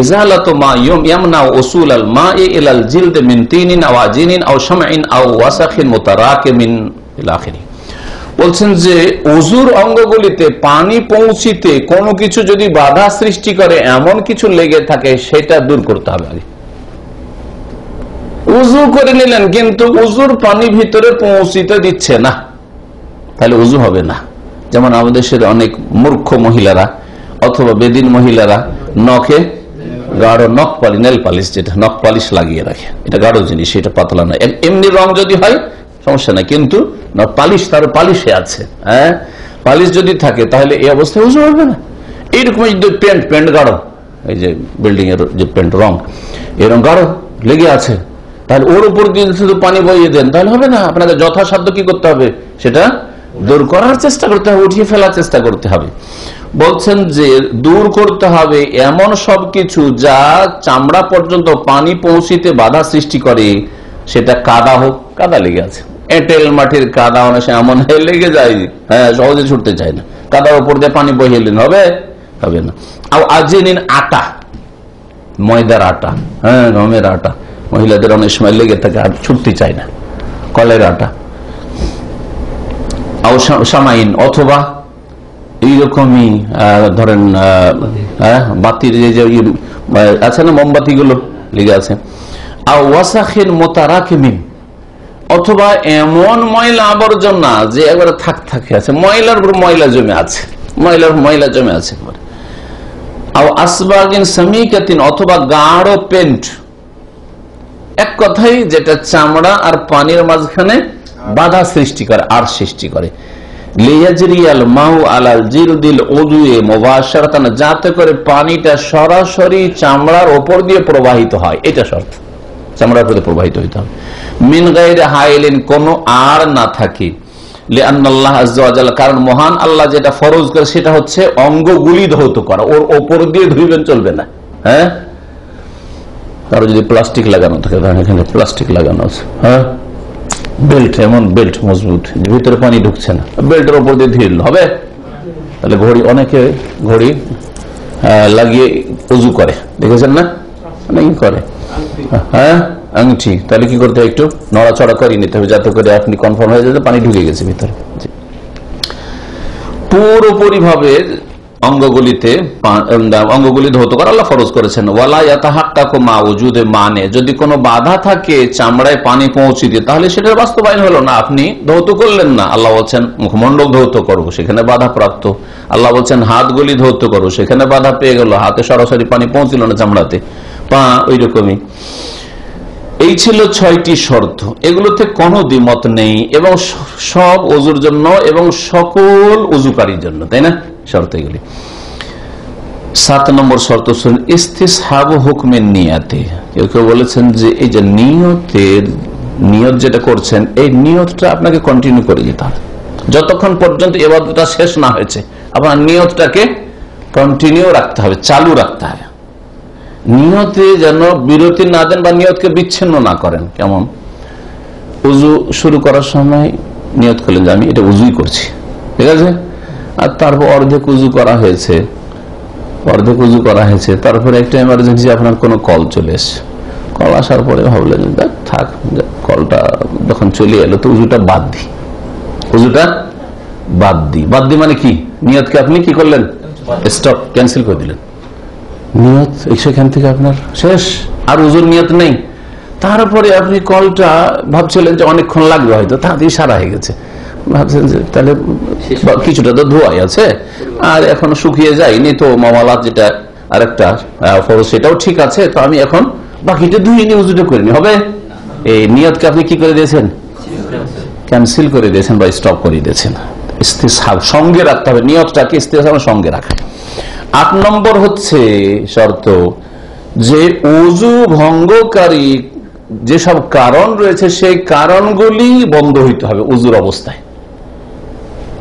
ইজালাতু মা ইয়ামনা উসুল আল মা'i ইলা আল জিলদ মিন তিনিন আও আজিনিন আও শামইন আও ওয়াসাখিন মুতারাকিমিন ইলা আখিরি। বলছেন যে উযুর অঙ্গগুলিতে পানি পৌঁছিতে কোনো কিছু যদি বাধা সৃষ্টি করে, এমন কিছু লেগে থাকে, সেটা দূর করতে হবে আগে। উযু করে নিলেন কিন্তু উযুর পানি ভিতরে পৌঁছিতে দিচ্ছে না, তাহলে উযু হবে না। যেমন আমাদের দেশের অনেক মূর্খ মহিলারা অথবা বেদিন মহিলারা নখে গাঢ় নখ পালিশ, নেল পালিশ, যেটা নখ পালিশ লাগিয়ে রাখে, এটা গাঢ় জিনিস, এটা পাতলা নয়। এমনি রং যদি হয় সমস্যা নাই, কিন্তু নখ পালিশ তার পালিশে আছে, হ্যাঁ, পালিশ যদি থাকে তাহলে এই অবস্থায় উযু হবে না। এইরকম যদি পেন্ট গাঢ়, এই যে বিল্ডিং এর যে পেন্ট রং, এই রং গাঢ় লেগে আছে, তাহলে ওর উপর দিয়ে শুধু পানি বইয়ে দেন, তাহলে হবে না। আপনাকে যথাসাধ্য কি করতে হবে, সেটা দূর করার চেষ্টা করতে হবে, উঠিয়ে ফেলার চেষ্টা করতে হবে। বলছেন যে দূর করতে হবে এমন সবকিছু যা চামড়া পর্যন্ত পানি পৌঁছিতে বাধা সৃষ্টি করে, সেটা কাদা হোক, কাদা লেগে আছে, এঁটেল মাটির কাদা অনেক এমন লেগে যায়, হ্যাঁ, সহজে ছুটতে চায় না, কাদার উপর দিয়ে পানি বহিলেন হবে হবে না। আজিনিন আটা, ময়দার আটা, হ্যাঁ গমের আটা, মহিলাদের অনেক সময় লেগে থাকে আর ছুটতে চায় না, কলের আটা। সামাইন, অথবা এইরকমই ধরেন বাতির যে আছে না মোমবাতি গুলো লেগে আছে, অথবা এমন ময়লা আবর্জনা যে একবারে থাক থাকে আছে, ময়লার উপর ময়লা জমে আছে, ময়লা জমে আছে, অথবা গাঢ় পেন্ট, এক কথাই যেটা চামড়া আর পানির মাঝখানে বাধা সৃষ্টি করে, আর সৃষ্টি করে, যাতে করে পানিটা সরাসরি চামড়ার ওপর দিয়ে প্রবাহিত হয়, এটা শর্ত, চামড়ার উপর প্রবাহিত হইতে হবে। মিন গায়রি হাইলিন, কোন আর না থাকে, লিআন্নাল্লাহ আযজা ওয়া জাল্লা, কারণ মহান আল্লাহ যেটা ফরজ করে সেটা হচ্ছে অঙ্গগুলি ধৌত করা, ওর ওপর দিয়ে ধুইবেন চলবে না। হ্যাঁ, কারো যদি প্লাস্টিক লাগানো থাকে, এখানে প্লাস্টিক লাগানো আছে, হ্যাঁ, বেল্ট, এমন বেল্ট মজবুত, ভিতরে পানি ঢুকছে না, বেল্টের উপর দিয়ে ধুইল হবে? তাহলে ঘড়ি, অনেকে ঘড়ি লাগিয়ে উজু করে, দেখেছেন না, অনেকে করে, হ্যাঁ, আংটি, তাহলে কি করতে হবে, একটু নড়াচড়া করে নিতে হবে, যাতে করে আপনি কনফার্ম হয়ে যাবে পানি ঢুকে গেছে ভিতরে। পুরোপুরি ভাবে অঙ্গগুলি ধৌত করা আল্লাহ ফরজ করেছেন। ওয়ালা ইয়াতাহাক্কাকু মা ওজুদে মানে, যদি কোনো বাধা থাকে চামড়ায় পানি পৌঁছে দিয়ে, তাহলে সেটার বাস্তবায়ন হলো না, আপনি ধৌত করলেন না। আল্লাহ বলছেন মুখমণ্ডল ধৌত করবো, সেখানে বাধা প্রাপ্ত। আল্লাহ বলছেন হাতগুলি ধৌত করবো, সেখানে বাধা পেয়ে গেল, হাতে সরাসরি পানি পৌঁছিল না, চামড়াতে, পা ওই রকমই। এই ছিল 6টি শর্ত, এগুলোতে কোনো দ্বিমত নেই, এবং সব ওজুর জন্য এবং সকল ওজুকারীর জন্য, তাই না শর্ত এগুলি। 7 নম্বর শর্ত শুনুন, ইস্তিসহাবু হুকমিন নিয়াতে। কেউ বলেছেন যে এই যে নিয়ত যেটা করছেন, এই নিয়তটা আপনাকে কন্টিনিউ করে যেতে হবে যতক্ষণ পর্যন্ত ইবাদতটা শেষ না হয়েছে। আপনার নিয়তটাকে কন্টিনিউ রাখতে হবে, চালু রাখতে হবে, নিয়তে যেন বিরতি না দেন বা নিয়তকে বিচ্ছিন্ন না করেন। কেমন, উজু শুরু করার সময় নিয়ত করলেন যে আমি এটা উজুই করছি, ঠিক আছে, আর তারপর অর্ধেক উজু করা হয়েছে, তারপরে একটা এমার্জেন্সি আপনার কোনো কল চলে এসছে, কল আসার পরে ভাবলেন থাক, কলটা যখন চলে এলো তো উজুটা বাদ দিই, মানে কি, নিয়তকে আপনি কি করলেন, স্টপ, ক্যান্সেল করে দিলেন, নিয়ত সেখান থেকে আপনার শেষ, আর উজুর নিয়ত নেই। তারপরে আপনি কলটা ভাবছিলেন যে অনেকক্ষণ লাগবে, হয়তো তাড়াতাড়ি সারা হয়ে গেছে, ভাবছেন যে তাহলে কিছুটা তো ধোয়াই আছে আর এখনো শুকিয়ে যায়নি, তো মামালাত যেটা আরেকটা ফরজ সেটাও ঠিক আছে, তো আমি এখন বাকিটা ধুয়ে নিয়ে উজুটা করে নি, হবে? এই নিয়তকে আপনি কি করে দিয়েছেন, ক্যান্সেল করে দিয়েছেন বা স্টপ করে দিয়েছেন। ইস্তিসহাব সঙ্গে রাখতে হবে, নিয়তটাকে ইস্তিসহাব সঙ্গে রাখা। 8 নম্বর হচ্ছে শর্ত যে ওযু ভঙ্গকারী যেসব কারণ রয়েছে সেই কারণগুলি বন্ধ হইতে হবে ওযুর অবস্থায়।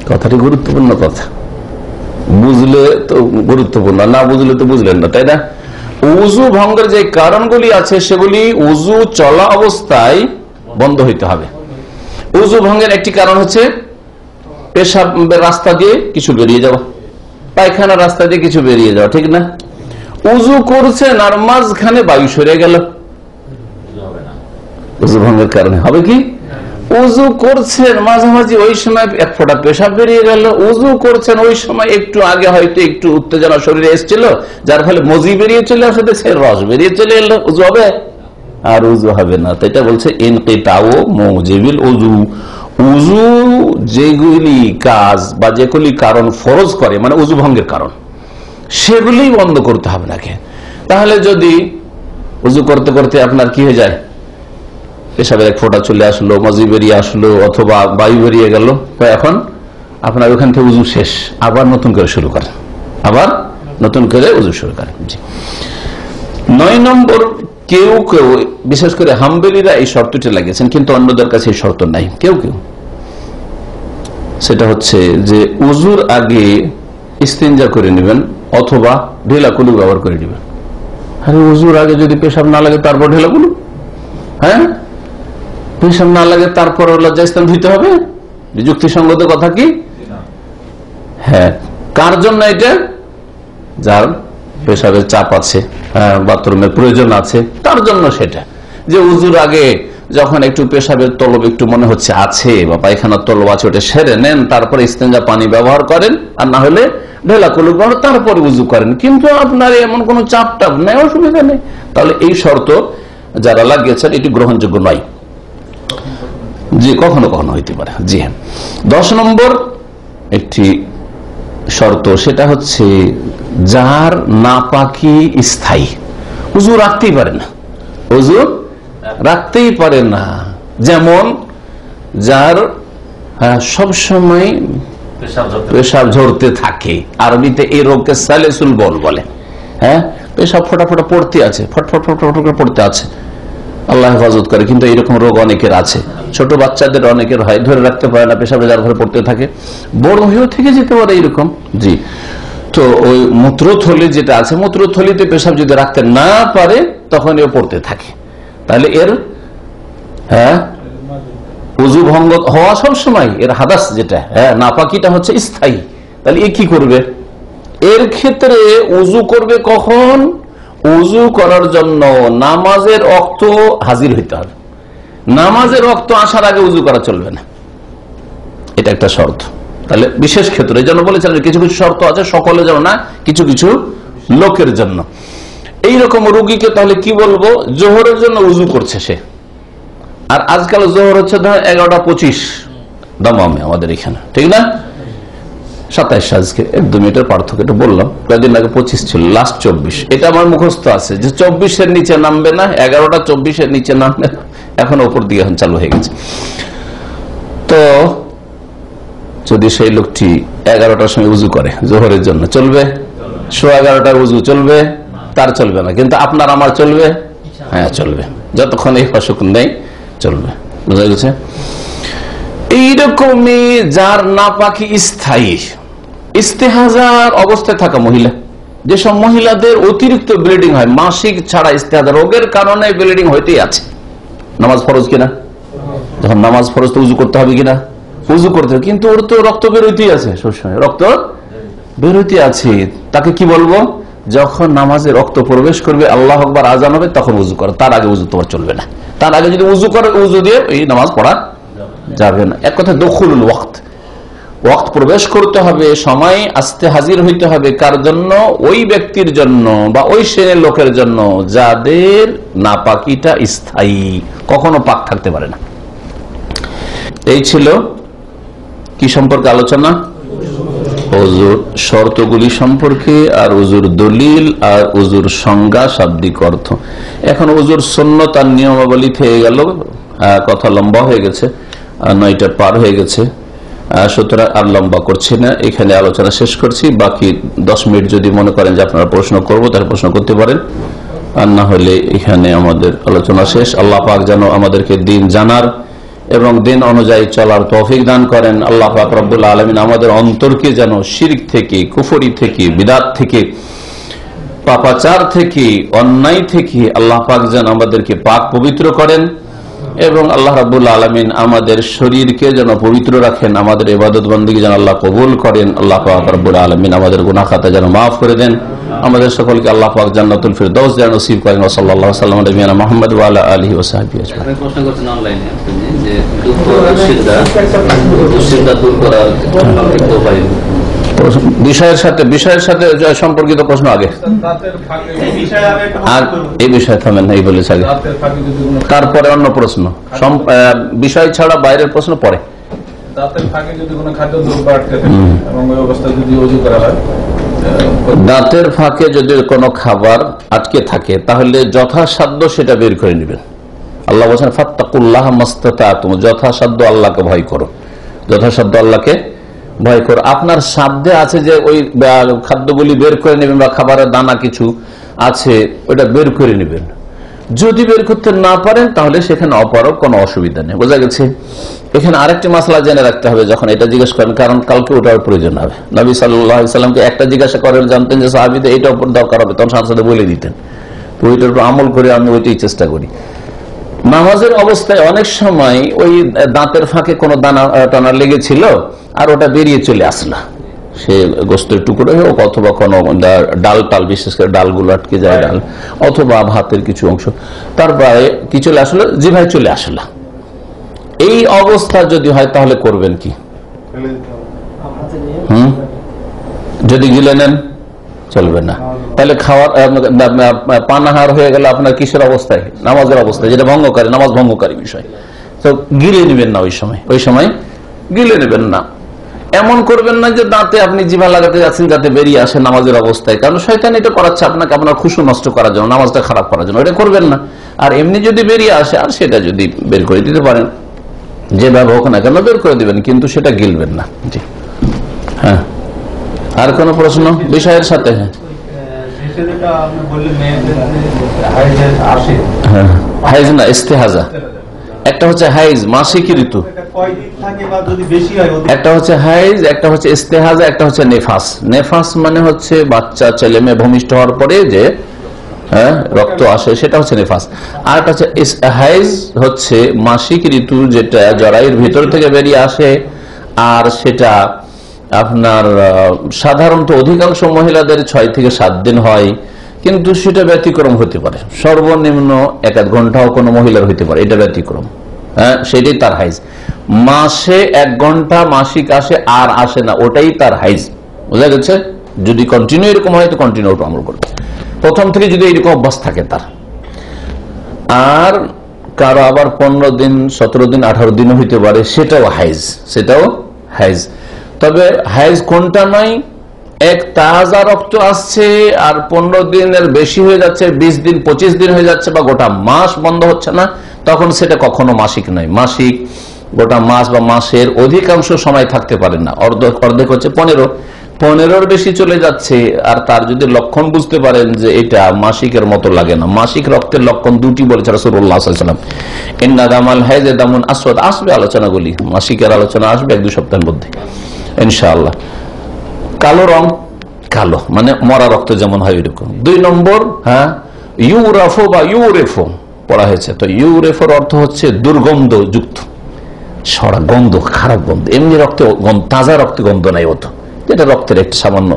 কথাটি গুরুত্বপূর্ণ কথা, বুঝলে তো গুরুত্বপূর্ণ, না বুঝলে তো বুঝলেন না, তাই না? ওযু ভঙ্গের যে কারণগুলি আছে সেগুলি ওযু চলা অবস্থায় বন্ধ হইতে হবে। ওযু ভঙ্গের একটি কারণ হচ্ছে পেশাবের রাস্তা দিয়ে কিছু বেরিয়ে যাওয়া, পায়খানার রাস্তা দিয়ে কিছু বেরিয়ে যাওয়া, ঠিক না? উজু করছেন আর মাঝখানে বায়ু সরে গেল, উজু ভঙ্গের কারণে হবে কি? উজু করছেন মাঝামাঝি ওই সময় এক ফোঁটা পেশাব বেরিয়ে গেল, উজু করছেন ওই সময় একটু আগে হয়তো একটু উত্তেজনা শরীরে এসেছিল, যার ফলে মজি বেরিয়ে চলে আসতে সে রস বেরিয়ে চলে এলো, উজু হবে? আর উজু হবে না। তো এটা বলছে ইনকিতাউ মুজিবিল উজু, উজু যেগুলি কাজ বা যেগুলি কারণ ফরজ করে, মানে উজু ভঙ্গের কারণ, সেগুলি বন্ধ করতে হবে নাকি। তাহলে যদি উজু করতে করতে আপনার কি হয়ে যায়, পেশাবের এক ফোঁটা চলে আসলো, মজি বেরিয়ে আসলো, অথবা বায়ু বেরিয়ে গেল, তো এখন আপনার ওখান থেকে উজু শেষ, আবার নতুন করে শুরু করেন, উজু শুরু করেন। 9 নম্বর, কেউ কেউ বিশেষ করে হাম্বলীরা এই শর্তটি লাগিয়েছেন, কিন্তু অন্যদের কাছে এই শর্ত নাই। কেউ সেটা হচ্ছে যে উজুর আগে ইস্তিনজা করে নেবেন অথবা ঢেলা কুলু ব্যবহার করে নেবেন। আরে উজুর আগে যদি পেশাব না লাগে তারপর ঢেলা কুলু, হ্যাঁ পেশাব না লাগে তারপর লজ্জাস্থান ধুইতে হবে, যুক্তিসঙ্গত কথা কি? হ্যাঁ, কার জন্য এটা? যার পেশাবের চাপ আছে, বাথরুমের প্রয়োজন আছে, তার জন্য সেটা। যে উজুর আগে যখন একটু পেশাবের তলব একটু মনে হচ্ছে আছে বা পায়খানার তলব আছে, ওটা সেরে নেন, তারপরে ইস্তেঞ্জা পানি ব্যবহার করেন, আর না হলে ঢেলা কুলুক ব্যবহার, তারপরে উজু করেন। কিন্তু আপনার এমন কোন চাপ টাপ নেই, অসুবিধা নেই, তাহলে এই শর্ত যারা লাগিয়েছেন এটি গ্রহণযোগ্য নয়। জি, কখনো কখনো হইতে পারে। জি হ্যাঁ। 10 নম্বর একটি শর্ত, সেটা হচ্ছে যার নাপাকি স্থায়ী, উজু রাখতেই পারে না, উজু রাখতেই পারে না। যেমন যার সবসময় পেশাব ঝরতে থাকে, আরবিতে এই রোগকে সালেসুল বল বলে। হ্যাঁ, পেশাব ফটাফটা পড়তে আছে, ফটফট ফটফট করে পড়তে আছে, আল্লাহ হেফাজত করে। কিন্তু এইরকম রোগ অনেকের আছে, ছোট বাচ্চাদের অনেকের হয়, ধরে রাখতে পারে না, পেশাবে যার ঘরে পড়তে থাকে, বড় হয়েও থেকে যেতে পারে এইরকম। জি, তো ওই মূত্রথলি যেটা আছে, মূত্রথলিতে পেশাব যদি রাখতে না পারে তখন এও পড়তে থাকে, তাহলে এর উজু ভঙ্গ হওয়া সবসময়, এর হাদাস যেটা নাপাকিটা হচ্ছে স্থায়ী। তাহলে এ কি করবে? এর ক্ষেত্রে উজু করবে কখন? উজু করার জন্য নামাজের ওয়াক্ত হাজির হইতে হবে, নামাজের ওয়াক্ত আসার আগে উজু করা চলবে না, এটা একটা শর্ত। তাহলে বিশেষ ক্ষেত্রে এই জন্য বলেছিলাম কিছু কিছু শর্ত আছে, সকলের জন্য না, কিছু কিছু লোকের জন্য। এইরকম রোগীকে তাহলে কি বলবো? জোহরের জন্য উজু করছে সে, আর আজকাল জোহর হচ্ছে 11:25 দামামে আমাদের এখানে, ঠিক না? 27 আজকে 1-2 মিনিটের পার্থক্য, এটা বললাম। কয়েকদিন আগে 25 ছিল, লাস্ট 24। এটা আমার মুখস্থ আছে যে 24-এর নিচে নামবে না, 11:24-এর নিচে নামবে না, এখন ওপর দিকে এখন চালু হয়ে গেছে। তো যদি সেই লোকটি 11টার সময় উজু করে জোহরের জন্য, চলবে? 11:15 উজু চলবে? তার চলবে না, কিন্তু আপনার আমার চলবে। হ্যাঁ চলবে, যতক্ষণ এই অসুখ নেই চলবে। বুঝা গেছে? এইরকমই যার নাপাকি স্থায়ী, ইস্তেহাজার অবস্থায় থাকা মহিলা, যেসব মহিলাদের অতিরিক্ত ব্লিডিং হয়, মাসিক ছাড়া ইস্তেহাজার রোগের কারণে ব্লিডিং হইতেই আছে, নামাজ ফরজ কিনা? যখন নামাজ ফরজ তো উজু করতে হবে কিনা? উজু করতে হবে, কিন্তু ওর তো রক্ত বেরোইতেই আছে, সবসময় রক্ত বেরোইতে আছে। তাকে কি বলবো? যখন নামাজে রক্ত প্রবেশ করবে, আল্লাহ আকবার আজান হবে, তখন উজু করো, তার আগে উজু তোমার চলবে না। তার আগে যদি উজু করে, উজু দিয়ে এই নামাজ পড়া যাবে না। এক কথা দখুলুল ওয়াক্ত, ওয়াক্ত প্রবেশ করতে হবে, সময় আসতে হাজির হইতে হবে। কার জন্য? ওই ব্যক্তির জন্য বা ওই শ্রেণীর লোকের জন্য যাদের নাপাকিটা স্থায়ী, কখনো পাক থাকতে পারে না। এই ছিল কি সম্পর্কে আলোচনা? ওযুর শর্তগুলি সম্পর্কে, আর ওযুর দলিল, আর ওযুর সংজ্ঞা, শাব্দিক অর্থ। এখন ওযুর সুন্নাত আর নিয়মাবলী থেকে গেল, কথা লম্বা হয়ে গেছে, 9টা পার হয়ে গেছে, সুতরাং আর লম্বা করছি না, এখানে আলোচনা শেষ করছি। বাকি 10 মিনিট যদি মনে করেন যে আপনারা প্রশ্ন করবো, তাহলে প্রশ্ন করতে পারেন, আর না হলে এখানে আমাদের আলোচনা শেষ। আল্লাহ পাক যেন আমাদেরকে দিন জানার এবং দিন অনুযায়ী চলার তৌফিক দান করেন। আল্লাহ পাক রব্বুল আলামিন আমাদের অন্তরকে যেন শিরক থেকে, কুফরি থেকে, বিদআত থেকে, পাপাচার থেকে, অন্যায় থেকে আল্লাহ পাক যেন আমাদেরকে পাক পবিত্র করেন, এবং আল্লাহ রাব্বুল আলামিন আমাদের শরীরকে যেন পবিত্র রাখেন, আমাদের ইবাদত বন্দেগী যেন আল্লাহ কবুল করেন। আল্লাহ পাক রব্বুল আলামিন আমাদের গুনাহ খাতা যেন মাফ করে দেন, আমাদের সকলকে আল্লাহ পাক জান্নাতুল ফিরদাউস যেন নসিব করেন। সাল্লাল্লাহু আলাইহি ওয়া সাল্লাম নবিয়ানা মুহাম্মদ ওয়া আলা আলিহি ওয়া সাহবিহি আজমাইন। আমি প্রশ্ন করছেন অনলাইনে যে দুশ্চিন্তা দূর করার উপায়, বিষয়ের সাথে সম্পর্কিত প্রশ্ন আগে, আর এই বিষয়ে থামেন না, এই বলেছে আগে, তারপরে অন্য প্রশ্ন, বিষয় ছাড়া বাইরের প্রশ্ন পরে। দাঁতের ফাঁকে যদি কোনো খাদ্য দ্রব্য আটকে থাকে এবং ওই অবস্থায় যদি ওযু করা হয়, দাঁতের ফাঁকে যদি কোনো খাবার আটকে থাকে, তাহলে যথাসাধ্য সেটা বের করে নেবেন। আল্লাহ বলছেন ফাত্তাকুল্লাহ মাসতাতাতুম, যথাসাধ্য আল্লাহকে ভয় করো, যথাসাধ্য আল্লাহকে ভয় করো। আপনার সাধ্যে আছে যে ওই খাদ্যগুলি বের করে নেবেন, বা খাবারের দানা কিছু আছে ওটা বের করে নেবেন। যদি বের করতে না পারেন তাহলে সেখানে অপারক, কোনো অসুবিধা নেই। বোঝা গেছে? এখানে আরেকটি মাসলা জেনে রাখতে হবে যখন এটা জিজ্ঞেস করেন, কারণ কালকে ওটার প্রয়োজন হবে। নবী সাল্লাল্লাহু আলাইহি সাল্লামকে একটা জিজ্ঞাসা করেন, জানতেন যে সাহাবীদের এইটার উপর দরকার হবে, তখন সাথে সাথে বলে দিতেন। তো ওইটার উপর আমল করে আমি ওইটাই চেষ্টা করি। নামাজের অবস্থায় অনেক সময় ওই দাঁতের ফাঁকে কোনো দানা টানা লেগেছিল আর ওটা বেরিয়ে চলে আসলো, সে গোস্তের টুকরো হোক অথবা কোনো ডাল টাল, বিশেষ করে ডালগুলো আটকে যায় ডাল, অথবা ভাতের কিছু অংশ, তারপরে কি চলে আসলো, জিভায় চলে আসলো। এই অবস্থা যদি হয় তাহলে করবেন কি? যদি গিলে নেন চলবে না, তাহলে খাওয়ার পানাহার হয়ে গেল আপনার কিসের অবস্থায়? নামাজের অবস্থায়, যেটা ভঙ্গকারী, নামাজ ভঙ্গকারী বিষয়। তো গিলে নেবেন না, ওই সময় গিলে নেবেন না। এমন করবেন না যে দাঁতে আপনি জিভা লাগাতে যাচ্ছেন যাতে বেরিয়ে আসে নামাজের অবস্থায়, কারণ শয়তান এটা করাচ্ছে আপনাকে আপনার খুশু নষ্ট করার জন্য, নামাজটা খারাপ করার জন্য। এটা করবেন না। আর এমনি যদি বেরিয়ে আসে, আর সেটা যদি বের করে দিতে পারেন, যেভাবে হোক না কেন বের করে দিবেন, কিন্তু সেটা গিলবেন না। জি হ্যাঁ, আর কোন প্রশ্ন বিষয়ের সাথে? হ্যাঁ, হাইজ না ইস্তেহাজা। একটা হচ্ছে হাইজ মাসিক ঋতু, একটা হচ্ছে হাইজ, একটা হচ্ছে ইস্তেহাজা, একটা হচ্ছে নেফাস। নেফাস মানে হচ্ছে বাচ্চা ছেলে মেয়ে ভূমিষ্ঠ হওয়ার পরে যে রক্ত আসে, সেটা হচ্ছে নেফাস। আর একটা হচ্ছে হাইজ, হচ্ছে মাসিক ঋতু, যেটা জরায়ুর ভিতর থেকে বেরিয়ে আসে। আর সেটা আপনার সাধারণত অধিকাংশ মহিলাদের 6 থেকে 7 দিন হয়, কিন্তু সেটা ব্যতিক্রম হতে পারে। সর্বনিম্ন 1 ঘন্টাও কোনো মহিলার হইতে পারে, এটা ব্যতিক্রম। হ্যাঁ, সেটাই তার হাইজ। মাসে 1 ঘন্টা মাসিক আসে আর আসে না, ওটাই তার হাইজ। বুঝা গেছে? যদি কন্টিনিউ এরকম হয় তো কন্টিনিউ আমল করবে, প্রথম থেকে যদি এরকম অভ্যাস থাকে তার। আর কারো আবার 15 দিন, 17 দিন, 18 দিনও হইতে পারে, সেটাও হাইজ, সেটাও হাইজ। তবে হাইজ কোনটা নয়, এক তাজা রক্ত আসছে আর 15 দিনের বেশি হয়ে যাচ্ছে, 20 দিন 25 দিন হয়ে যাচ্ছে, বা গোটা মাস বন্ধ হচ্ছে না, তখন সেটা কখনো মাসিক নয়। মাসিক গোটা মাস বা মাসের অধিকাংশ সময় থাকতে পারে না, অর্ধেক হচ্ছে 15-15-র বেশি চলে যাচ্ছে। আর তার যদি লক্ষণ বুঝতে পারেন যে এটা মাসিকের মতো লাগে না, মাসিক রক্তের লক্ষণ 2টি বলেছে রাসূলুল্লাহ সাল্লাল্লাহু আলাইহি ওয়াসাল্লাম, ইন্না দামাল হাইজ দামুন আসওয়াদ। আসবে আলোচনাগুলি, মাসিকের আলোচনা আসবে 1-2 সপ্তাহের মধ্যে ইনশাআল্লাহ। কালো রং, কালো মানে মরা রক্ত যেমন হয় এরকম। 2 নম্বর, হ্যাঁ, ইউরাফো বা ইউরেফো পড়া হয়েছে। তো ইউরেফোর অর্থ হচ্ছে দুর্গন্ধ যুক্ত, সরা গন্ধ, খারাপ গন্ধ। এমনি রক্তে তাজা রক্তে গন্ধ নাই, অত যেটা রক্তের একটা সামান্য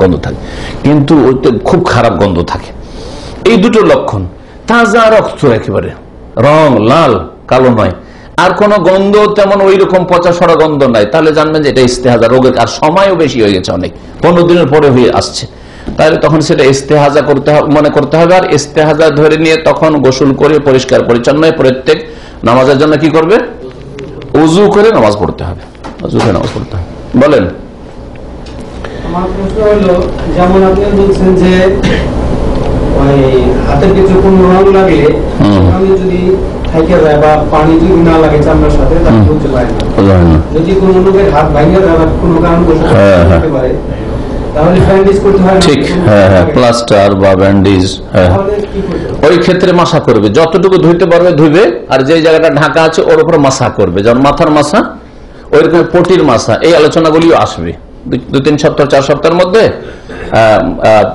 গন্ধ থাকে, কিন্তু খুব খারাপ গন্ধ থাকে। এই 2টো লক্ষণ। তাজা রক্ত একেবারে রং লাল, কালো নয়, আর কোন গন্ধ তেমন ওই রকম পচা সরা গন্ধ নাই, তাহলে জানবেন যে এটা ইস্তেহাজা রোগের। আর সময়ও বেশি হয়ে গেছে, অনেক 15 দিনের পরে হয়ে আসছে, তাহলে তখন সেটা ইস্তেহাজা মনে করতে হবে। আর ইস্তেহাজা ধরে নিয়ে তখন গোসল করে পরিষ্কার পরিচ্ছন্ন প্রত্যেক নামাজের জন্য কি করবে? উযু করে নামাজ পড়তে হবে, উযু করে নামাজ পড়তে হবে। বলেন। আমার প্রশ্ন হলো, যেমন আপনি বলছেন যে ওই হাতের কিছু কোনো রং লাগলে আমি যদি থাইকে যায় বা পানি যদি না লাগে চামড়ার সাথে, তাহলে বলতে পারি না। যদি কোনো লোকের হাত ভাঙে যায় বা কোনো কারণ করতে পারে, তাহলে ব্যান্ডেজ করতে হয়। ঠিক, হ্যাঁ হ্যাঁ, প্লাস্টার বা ব্যান্ডেজ। হ্যাঁ, ওই ক্ষেত্রে মাসা করবে, যতটুকু ধুইতে পারবে ধুইবে, আর যে জায়গাটা ঢাকা আছে ওর উপর মাসা করবে, যেমন মাথার মাসা, ওইরকম পটির মাসা। এই আলোচনাগুলিও আসবে 2-3 সপ্তাহ 4 সপ্তাহের মধ্যে।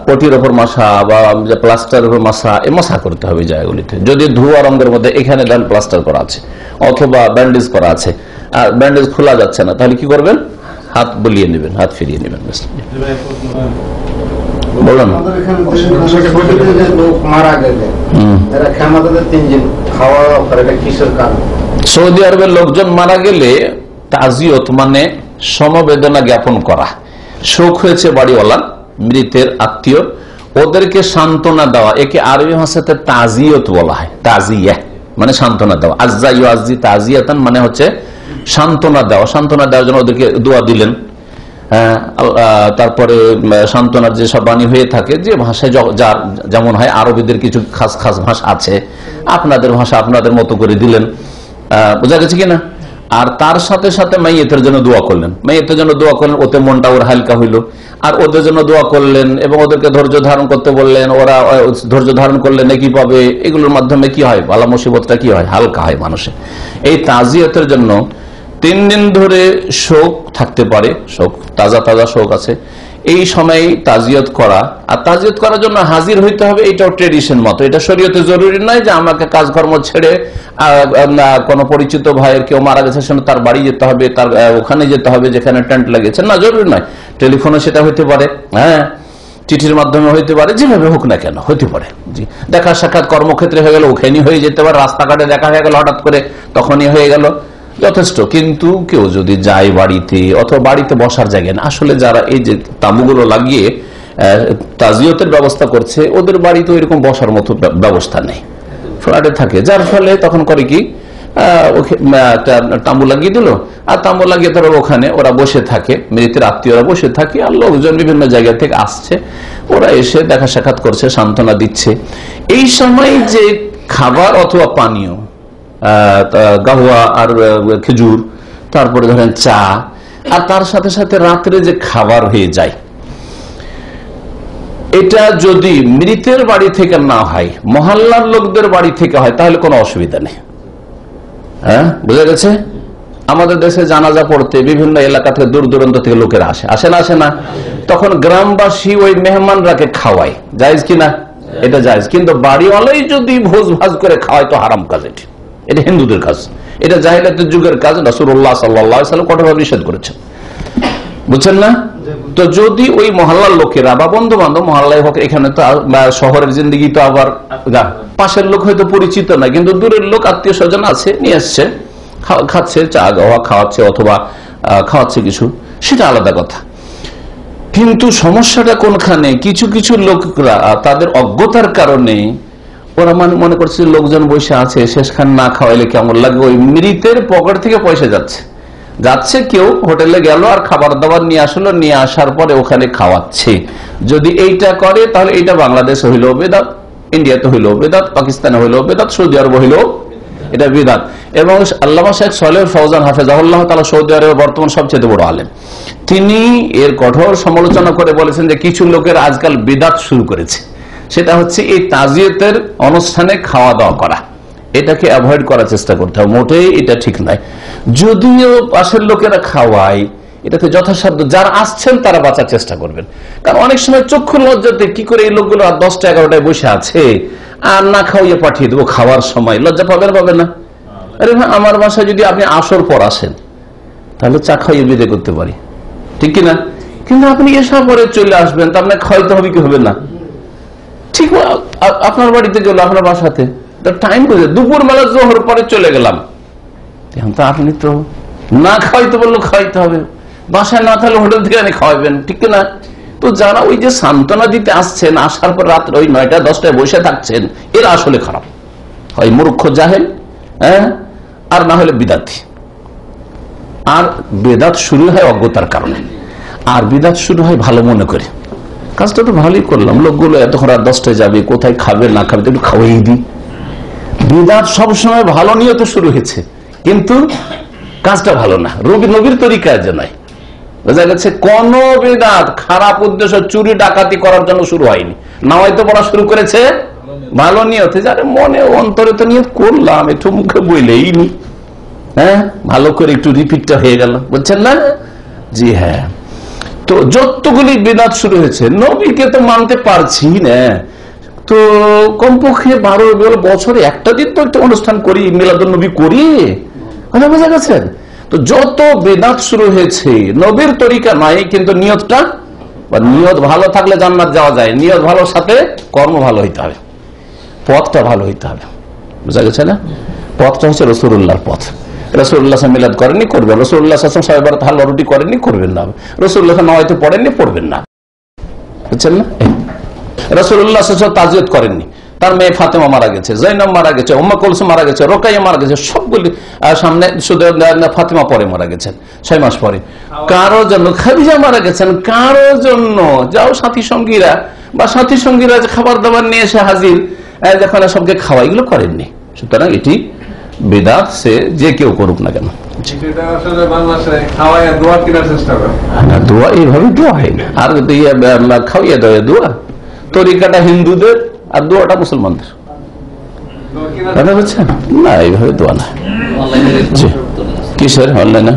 পটির ওপর মাসা বা প্লাস্টারের উপর মাসা, এ মাসা করতে হবে জায়গাগুলিতে। যদি ধোয়া রঙের মধ্যে এখানে প্লাস্টার করা আছে অথবা ব্যান্ডেজ করা আছে, আর ব্যান্ডেজ খোলা যাচ্ছে না, তাহলে কি করবেন? হাত বলিয়ে নেবেন, হাত ফিরিয়ে নেবেন। বলুন। সৌদি আরবের লোকজন মারা গেলে তাজিয়ত মানে সমবেদনা জ্ঞাপন করা, শোক হয়েছে বাড়িওয়ালার, মৃতের আত্মীয়, ওদেরকে সান্ত্বনা দেওয়া, একে আরবি ভাষাতে তাজিয়ত বলা হয়। তাজিয়া মানে সান্ত্বনা দেওয়া, আজ্জা ইউআজ্জি তাজিয়াতান মানে হচ্ছে সান্ত্বনা দেওয়া। সান্ত্বনা দেওয়ার জন্য ওদেরকে দোয়া দিলেন। তারপরে সান্ত্বনার যে সব বাণী হয়ে থাকে, যে ভাষায় যার যেমন হয়, আরবিদের কিছু খাস খাস ভাষা আছে, আপনাদের ভাষা আপনাদের মতো করে দিলেন। বোঝা গেছে কিনা? আর তার সাথে সাথে মাইয়েতের জন্য দোয়া করলেন, মাইয়েতের জন্য দোয়া করলেন, ওতে মনটা ওর হালকা হইল। আর ওদের জন্য দোয়া করলেন এবং ওদেরকে ধৈর্য ধারণ করতে বললেন, ওরা ধৈর্য ধারণ করলে নাকি পাবে। এগুলোর মাধ্যমে কি হয়? বালা মুসিবতটা কি হয়? হালকা হয় মানুষের। এই তাজিয়তের জন্য 3 দিন ধরে শোক থাকতে পারে, শোক তাজা তাজা শোক আছে, এই সময় তাজিয়ত করা, আর তাজিয়ত করার জন্য হাজির হইতে হবে, এটাও ট্রেডিশন মতো, এটা শরীয়তে জরুরি নয় যে আমাকে কাজকর্ম ছেড়ে কোনো পরিচিত ভাইয়ের কেউ মারা গেছে সেখানে তার বাড়ি যেতে হবে, তার ওখানে যেতে হবে যেখানে টেন্ট লাগিয়েছে, না, জরুরি নয়। টেলিফোনে সেটা হইতে পারে, হ্যাঁ, চিঠির মাধ্যমে হইতে পারে, যেভাবে হোক না কেন হইতে পারে। জি, দেখা সাক্ষাৎ কর্মক্ষেত্রে হয়ে গেল, ওখানেই হয়ে যেতে পারে, রাস্তাঘাটে দেখা হয়ে গেল হঠাৎ করে, তখনই হয়ে গেল, যথেষ্ট। কিন্তু কেউ যদি যায় বাড়িতে, অথবা বাড়িতে বসার জায়গা না, আসলে যারা এই যে তাঁবুগুলো লাগিয়ে তাজিয়তের ব্যবস্থা করছে, ওদের বাড়িতে এরকম বসার মতো ব্যবস্থা নেই, ফ্ল্যাটে থাকে, যার ফলে তখন করে কি একটা তাঁবু লাগিয়ে দিল, আর তাঁবু লাগিয়ে তারা ওখানে ওরা বসে থাকে, মৃতের আত্মীয়রা বসে থাকে, আর লোকজন বিভিন্ন জায়গা থেকে আসছে, ওরা এসে দেখা সাক্ষাৎ করছে, সান্ত্বনা দিচ্ছে। এই সময় যে খাবার অথবা পানীয়, গাহুয়া আর খেজুর, তারপরে ধরেন চা, আর তার সাথে সাথে রাত্রে যে খাবার হয়ে যায়, এটা যদি মৃতের বাড়ি থেকে না হয়, মহল্লার লোকদের বাড়ি থেকে হয়, তাহলে কোনো অসুবিধা নেই। হ্যাঁ, বুঝা গেছে? আমাদের দেশে জানাজা পড়তে বিভিন্ন এলাকা থেকে দূর দূরান্ত থেকে লোকেরা আসে না, তখন গ্রামবাসী ওই মেহমানরাকে খাওয়ায়, জায়েজ কিনা? এটা জায়েজ। কিন্তু বাড়িওয়ালাই যদি ভোজ ভাজ করে খাওয়ায় তো হারাম কাজ, এটা হিন্দুদের কাজ, এটা জাহিলিয়াতের যুগের কাজ, রাসূলুল্লাহ সাল্লাল্লাহু আলাইহি ওয়াসাল্লাম কঠোরভাবে নিষেধ করেছেন, বুঝছেন না? তো যদি ওই মহল্লার লোকেরা বা বন্ধু বান্ধব মহল্লায় হোক, এখানে তো শহরের জিন্দেগি তো আবার পাশের লোক হয়তো পরিচিত না, কিন্তু দূরের লোক আত্মীয় স্বজন আছে, নিয়ে আসছে, খাচ্ছে, চা গাওয়া খাওয়াচ্ছে অথবা খাওয়াচ্ছে কিছু, সেটা আলাদা কথা। কিন্তু সমস্যাটা কোনখানে, কিছু কিছু লোকরা তাদের অজ্ঞতার কারণে ওরা মনে করছে লোকজন বসে আছে, শেষখান না খাওয়াইলে কেমন লাগে, ওই মৃতের পকেট থেকে পয়সা যাচ্ছে, কেউ হোটেলে গেল আর খাবার দাবার নিয়ে আসলো, নিয়ে আসার পরে ওখানে খাওয়াচ্ছে। যদি এইটা করে তাহলে এইটা বাংলাদেশে হইল বেদাত, ইন্ডিয়াতে হইল বেদাত, পাকিস্তানে হইল বেদাত, সৌদি আরব হইল এটা বেদাত। এবং আল্লামা শেখ সালেহ ফৌজান হাফেজাহুল্লাহ তাআলা সৌদি আরবের বর্তমান সবচেয়ে বড় আলেম, তিনি এর কঠোর সমালোচনা করে বলেছেন যে কিছু লোকের আজকাল বেদাত শুরু করেছে, সেটা হচ্ছে এই তাজিয়তের অনুষ্ঠানে খাওয়া দাওয়া করা, এটাকে অ্যাভয়েড করার চেষ্টা করতে হবে, মোটেই এটা ঠিক নয়। যদিও পাশের লোকেরা খাওয়ায়, এটাতে যথাসাধ্য যারা আসছেন তারা বাঁচার চেষ্টা করবেন, কারণ অনেক সময় চক্ষু লজ্জাতে কি করে এই লোকগুলো 10টা 11টায় বসে আছে, আর না খাওয়াইয়ে পাঠিয়ে দেবো, খাওয়ার সময় লজ্জা পাবে না? আরে ভাই, আমার বাসায় যদি আপনি আসর পর আসেন তাহলে চা খাইয়ে বিদায় করতে পারি, ঠিক কিনা? কিন্তু আপনি এসা পরে চলে আসবেন, তা আপনাকে খাওয়াইতে হবে কি হবে না? ঠিক, আপনার বাড়িতে গেল, আপনার বাসাতে টাইম করে দুপুর বেলা জোহর পরে চলে গেলাম, এখন তো আপনি তো না খাওয়াইতে বললো খাওয়াইতে হবে, বাসায় না থাকলে হোটেল থেকে আনি খাওয়াবেন, ঠিক না? তো যারা ওই যে সান্ত্বনা দিতে আসছেন, আসার পর রাত্রে ওই 9টা 10টায় বসে থাকছেন, এরা আসলে খারাপ, হয় মূর্খ জাহেল, হ্যাঁ, আর না হলে বিদাতি। আর বেদাত শুরু হয় অজ্ঞতার কারণে, আর বিদাত শুরু হয় ভালো মনে করে, কাজটা তো ভালোই করলাম, লোকগুলো এতক্ষণ রাত 10টায় যাবে, কোথায় খাবে না খাবে একটু খাওয়াই দিই। বিদাত সবসময় ভালো নিয়তে শুরু হয়েছে, কিন্তু কাজটা ভালো না, নবীর তরিকায় যে নয়, বোঝা গেছে? কোন বিদাত খারাপ উদ্দেশ্য, চুরি ডাকাতি করার জন্য শুরু হয়নি, না হয়তো পড়া শুরু করেছে ভালো নিয়তে, যারে মনে অন্তরে তো নিয়ত করলাম, একটু মুখে বইলেই নি, হ্যাঁ, ভালো করে একটু রিপিটটা হয়ে গেল, বুঝছেন না? জি হ্যাঁ। তো যতগুলি বিদাত শুরু হয়েছে, নবীকে তো মানতে পারছি না, তো কমপক্ষে 12 বছরে একটা দিন তো একটা অনুষ্ঠান করি, মিলাদুন নবী করি, কথা বোঝা গেছেন? তো যত বেদাত শুরু হয়েছে নবীর তরিকা নাই, কিন্তু নিয়তটা, নিয়ত ভালো থাকলে জান্নাত যাওয়া যায়, নিয়ত ভালোর সাথে কর্ম ভালো হইতে হবে, পথটা ভালো হইতে হবে, বোঝা গেছে না? পথটা হচ্ছে রাসূলুল্লাহর পথ। রাসূলুল্লাহ মিলাদ করেননি, করবেন। রাসূলুল্লাহ সাহেব হালুয়া রুটি করেননি, করবেন না। রাসূলুল্লাহ নাওয়াইতে পড়েননি, পড়বেন না, বুঝছেন না? রাসূলুল্লাহ তাজিয়ত করেননি, তার মেয়ে ফাতেমা মারা গেছে, জাইনাব মারা গেছে, উম্মে কুলসুম মারা গেছে, রোকাইয়া মারা গেছে, সবগুলি সামনে, শুধু ফাতেমা পরে মারা গেছেন 6 মাস পরে। কারো জন্য খাদিজা মারা গেছেন, কারো জন্য যাও সাথী সঙ্গীরা বা সাথী সঙ্গীরা খাবার দাবার নিয়ে এসে হাজির, যখন সবকে খাওয়া, এগুলো করেননি। সুতরাং এটি বিদআত, সে যে কেউ করুক না কেন। দোয়া এইভাবে দোয়া হয় না, আর খাওয়াইয়া দেওয়া দোয়া, তরিকাটা হিন্দুদের আর দোয়াটা মুসলমানদের, কথা বলছেন না? এইভাবে দোয়া না। কিসের অনলাইনে?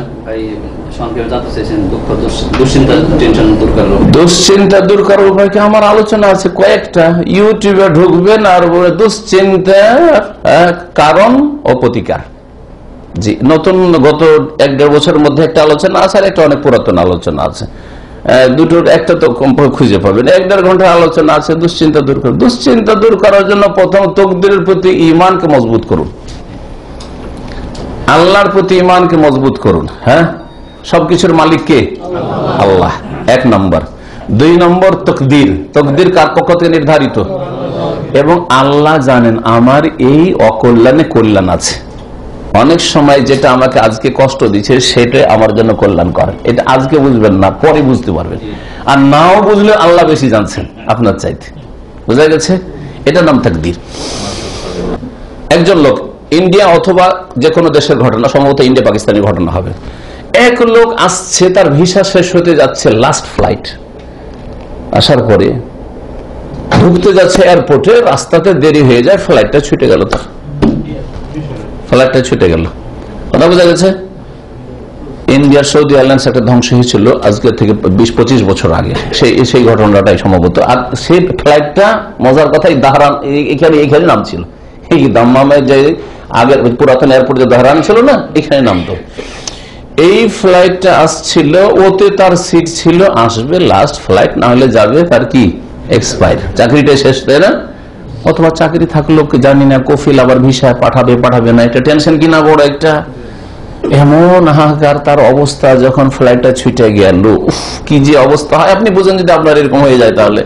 দুশ্চিন্তা দূর করার উপায় কি? আমার আলোচনা আছে কয়েকটা। ইউটিউবে ঢুকবেন আর দুশ্চিন্তার কারণ ও প্রতিকার। জি, নতুন গত 1-1.5 বছরের মধ্যে একটা আলোচনা আছে, আর একটা অনেক পুরাতন আলোচনা আছে। দুটোর একটা তো খুঁজে পাবেন। 1-1.5 ঘন্টার আলোচনা আছে দুশ্চিন্তা দূর করা। দুশ্চিন্তা দূর করার জন্য প্রথম তাকদীরের প্রতি ঈমানকে মজবুত করুন, আল্লাহর প্রতি ঈমানকে মজবুত করুন। হ্যাঁ, সবকিছুর মালিক কে? আল্লাহ, 1 নম্বর। 2 নম্বর তাকদীর। তাকদীর কার পক্ষ থেকে নির্ধারিত? এবং আল্লাহ জানেন আমার এই অকল্যাণে কল্যাণ আছে। অনেক সময় যেটা আমাকে আজকে কষ্ট দিচ্ছে সেটা আমার জন্য কল্যাণ করেন। এটা আজকে বুঝবেন না, পরে বুঝতে পারবেন। আর নাও বুঝলে আল্লাহ বেশি জানছেন আপনার চাইতে। বুঝা গেছে? এটা নাম তাকদীর। একজন লোক, ইন্ডিয়া অথবা যে কোনো দেশের ঘটনা, সম্ভবত ইন্ডিয়া পাকিস্তানের ঘটনা হবে। এক লোক আসছে, তার ভিসা শেষ হতে যাচ্ছে, লাস্ট ফ্লাইট। আসার পরে ঢুকতে যাচ্ছে এয়ারপোর্টে, রাস্তাতে দেরি হয়ে যায়, ফ্লাইটটা ছুটে গেল। তার ফ্লাইটটা ছুটে গেল। কথা বোঝা গেছে? ইন্ডিয়ার সৌদি এয়ারলাইন্স একটা ধ্বংস হয়েছিল আজকে থেকে 20-25 বছর আগে, সেই ঘটনাটাই সম্ভবত। আর সেই ফ্লাইটটা, মজার কথাই, দাহরান এখানে নাম ছিল। এই দাম্মামের যে আগের পুরাতন এয়ারপোর্ট যে দাহরান ছিল না, এখানে নামতো। এই ফ্লাইটটা আসছিল, ওতে তার সিট ছিল, আসবে লাস্ট ফ্লাইট, না হলে যাবে তার কি এক্সপায়ার, চাকরিটা শেষ, তাই না? অথবা চাকরি থাকলো জানি না, কফিল আবার ভিসা পাঠাবে না, এটা টেনশন কিনা বড় একটা। এমন হাহাকার তার অবস্থা যখন ফ্লাইটটা ছুটে গেল, কি যে অবস্থা হয় আপনি বুঝেন যদি আপনার এরকম হয়ে যায় তাহলে।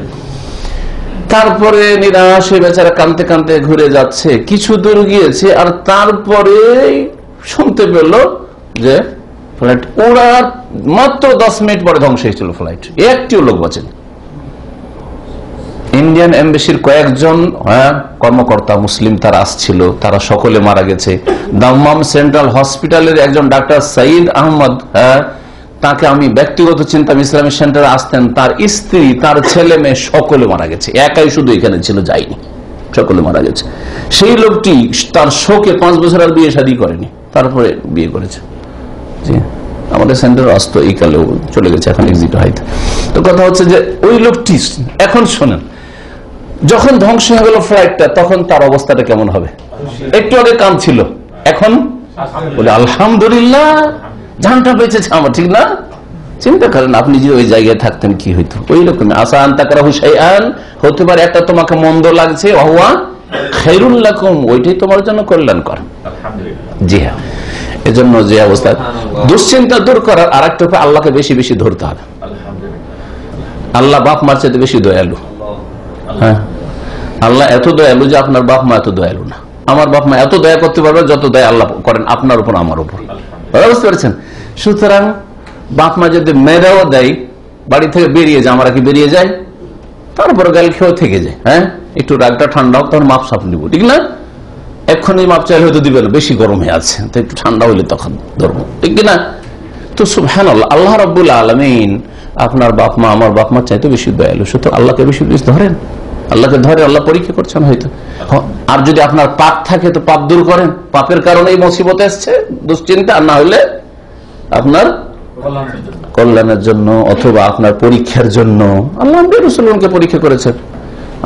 তারপরে নিরাশে বেচারা কাঁদতে কাঁদতে ঘুরে যাচ্ছে, কিছু দূর গিয়েছে, আর তারপরে শুনতে পেল যে ফ্লাইট ওড়ার মাত্র 10 মিনিট পরে ধ্বংস হয়েছিল ফ্লাইট। একটিও লোক বাঁচেন। ইন্ডিয়ান এমবেসির কয়েকজন কর্মকর্তা মুসলিম তারা আসছিল, তারা সকলে মারা গেছে। দাম্মাম সেন্ট্রাল হসপিটালের একজন ডাক্তার সাইদ আহমদ, তাকে আমি ব্যক্তিগত চিন্তা ইসলামী সেন্টারে আসতেন, তার স্ত্রী, তার ছেলে মেয়ে সকলে মারা গেছে। একাই শুধু এখানে ছিল, যায়নি, সকলে মারা গেছে। সেই লোকটি তার শোকে 5 বছর আর বিয়ে শাদী করেনি, তারপরে বিয়ে করেছে। জি, আমাদের সেন্টার আসতো, এই কালেও চলে গেছে, এখন এক্সিট হয়তো। তো কথা হচ্ছে যে ওই লোকটি, এখন শোনেন, যখন ধ্বংস হয়ে গেল ফ্লাইটটা, তখন তার অবস্থাটা কেমন হবে? একটু আগে কাঁদছিল, এখন বলে আলহামদুলিল্লাহ, জানটা বেঁচেছে আমার, ঠিক না? চিন্তা করেন আপনি যদি ওই জায়গায় থাকতেন কি হইতো। ওই রকম আসান তাকরাহু শাইআন, হতে পারে একটা তোমাকে মন্দ লাগছে, ওয়া খায়রুল লাকুম, ওইটাই তোমার জন্য কল্যাণকর। জি হ্যাঁ, এজন্য যে অবস্থা, দুশ্চিন্তা দূর করার আরেকটা উপায়, আল্লাহকে বেশি বেশি ধরতে হবে। আল্লাহ বাপ মার চাইতে বেশি দয়ালু। হ্যাঁ, আল্লাহ এত দয়ালু যে আপনার বাপ মা এত দয়ালু না। আমার বাপ মা এত দয়া করতে পারবে যত দয়া আল্লাহ করেন আপনার উপর, আমার উপর। বুঝতে পারছেন? সুতরাং বাপ মা যদি মেয়েরাও দেয়, বাড়ি থেকে বেরিয়ে যায়, আমরা কি বেরিয়ে যাই, তারপরে গাল খেয়েও থেকে যায়। হ্যাঁ, একটু রাগটা ঠান্ডা হোক, তখন মাপ সাপ নিব, ঠিক না? এক্ষুনি মাপ চাইলে হয়তো দিবেন, বেশি গরম হয়ে আছে, তো একটু ঠান্ডা হইলে তখন ধরবো, ঠিক কিনা? তো সুবহানাল্লাহ, আল্লাহ রাব্বুল আলামিন আপনার বাপ মা আমার বাপ মা চাইতে বেশি দয়ালু। সুতরাং আল্লাহকে বেশি বেশি ধরেন, আল্লাহকে ধরে, আল্লাহ পরীক্ষা করছেন হয়তো। আর যদি আপনার পাপ থাকে তো পাপ দূর করেন, পাপের কারণে এই মুসিবত এসছে, দুশ্চিন্তা, আর না হলে আপনার কল্যাণের জন্য অথবা আপনার পরীক্ষার জন্য। আল্লাহ রাসূলকে পরীক্ষা করেছেন।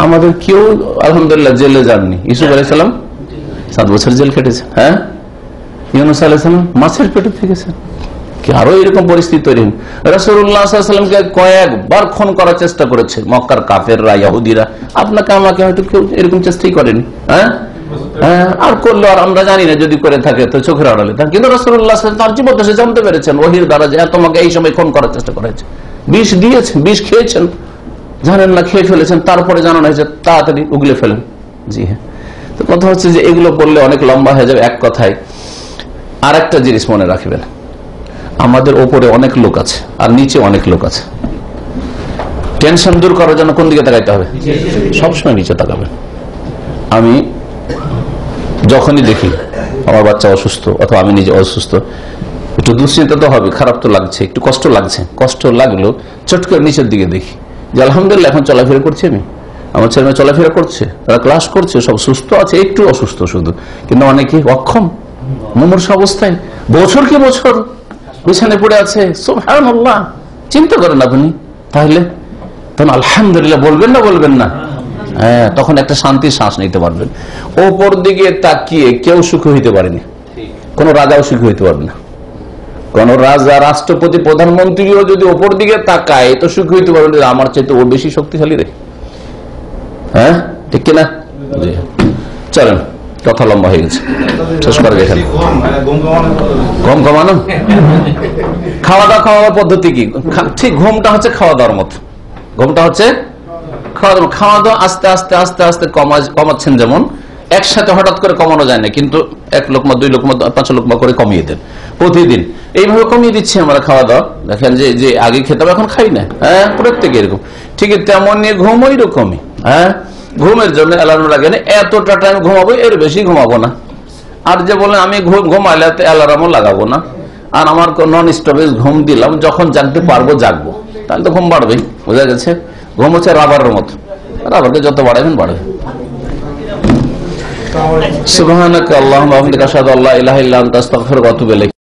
আমাদের কেউ আলহামদুলিল্লাহ জেলে যাননি। ইউসুফ আলাইহিস সালাম 7 বছর জেল কেটেছে। হ্যাঁ, ইউনূস আলাইহিস সালাম মাছের পেটে থেকেছেন। আরো এরকম পরিস্থিতি তৈরি। রাসূলুল্লাহ সাল্লাল্লাহু আলাইহি ওয়াসাল্লামকে কয়েকবার খুন করার চেষ্টা করেছে মক্কার কাফেররা, ইহুদিরা। আপনাকে আমাকে হয়তো কেউ এরকম চেষ্টাই করেনি। হ্যাঁ, আর করলো, আর আমরা জানি না, যদি করে থাকে তো চোখের আড়ালে। কিন্তু রাসূলুল্লাহ সাল্লাল্লাহু আলাইহি ওয়াসাল্লাম তার জীবদ্দশায় সে জানতে পেরেছেন ওহীর দ্বারা যে তোমাকে এই সময় খুন করার চেষ্টা করেছে, বিষ দিয়েছেন, বিষ খেয়েছেন, জানেন না, খেয়ে ফেলেছেন, তারপরে জানানো হয়েছে তাড়াতাড়ি উগলে ফেলেন। জি হ্যাঁ, তো কথা হচ্ছে যে এগুলো বললে অনেক লম্বা হয়ে যাবে। এক কথায় আর একটা জিনিস মনে রাখবেন, আমাদের ওপরে অনেক লোক আছে আর নিচে অনেক লোক আছে। টেনশন দূর করার জন্য কোন দিকে তাকাইতে হবে? সবসময় নিচে তাকাবেন। আমি যখনই দেখি আমার বাচ্চা অসুস্থ অথবা আমি নিজে অসুস্থ, একটু দুশ্চিন্তা তো হবে, খারাপ তো লাগছে, একটু কষ্ট লাগছে। কষ্ট লাগলো চট করে নিচের দিকে দেখি যে আলহামদুলিল্লাহ এখন চলাফেরা করছি, আমি, আমার ছেলে মেয়ে চলাফেরা করছে, তারা ক্লাস করছে, সব সুস্থ আছে, একটু অসুস্থ শুধু, কিন্তু অনেকে অক্ষম, মুমূর্ষু অবস্থায়। বছর কি বছর বিছানে পড়ে আছে, সুবহানাল্লাহ, চিন্তা করেন আপনি। তাহলে তখন আলহামদুলিল্লাহ বলবেন না বলবেন না? হ্যাঁ, তখন একটা শান্তির শ্বাস নিতে পারবেন। ওপর দিকে তাকিয়ে কেউ সুখী হইতে পারেনি, কোন রাজাও সুখী হইতে পারবে না। কোন রাজা, রাষ্ট্রপতি, প্রধানমন্ত্রীও যদি ওপর দিকে তাকায় তো সুখী হইতে পারবে না, আমার চাইতে ও বেশি শক্তিশালী রে। হ্যাঁ, ঠিক কিনা? চলেন, কথা লম্বা হয়ে গেছে, শেষ করে দেখেন। ঘুম কমানো, খাওয়া দাওয়ার পদ্ধতি কি? ঠিক, ঘুমটা হচ্ছে খাওয়া দাওয়ার মতো। ঘুমটা হচ্ছে খাওয়া দাওয়া আস্তে আস্তে আস্তে আস্তে কমাচ্ছেন। যেমন একসাথে হঠাৎ করে কমানো যায় না, কিন্তু 1 লোকমা 2 লোকমা 5 লোকমা করে কমিয়ে দেন প্রতিদিন। এইভাবে কমিয়ে দিচ্ছি আমরা খাওয়া দাওয়া। দেখেন যে আগে খেতাম এখন খাই না। হ্যাঁ, প্রত্যেকে এরকম। ঠিক তেমনি ঘুম ওই রকমই। হ্যাঁ, ঘুমের জন্য অ্যালার্ম লাগে না, এতটা টাইম ঘুমাবো, এর বেশি ঘুমাবো না। আর যে বলেন আমি ঘুমাইলে অ্যালার্মও লাগাবো না, আর আমার নন স্টপেজ ঘুম দিলাম, যখন জাগতে পারবো জাগবো, তাহলে তো ঘুম বাড়বেই। বোঝা গেছে? ঘুম হচ্ছে রাবারের মতো, রাবারকে যত বাড়াবেন বাড়বে। সুবহানাকা আল্লাহুম্মা ওয়া বিহামদিকা আশহাদু আল্লা ইলাহা ইল্লা আনতা আস্তাগফিরুকা ওয়া আতুবু ইলাইক।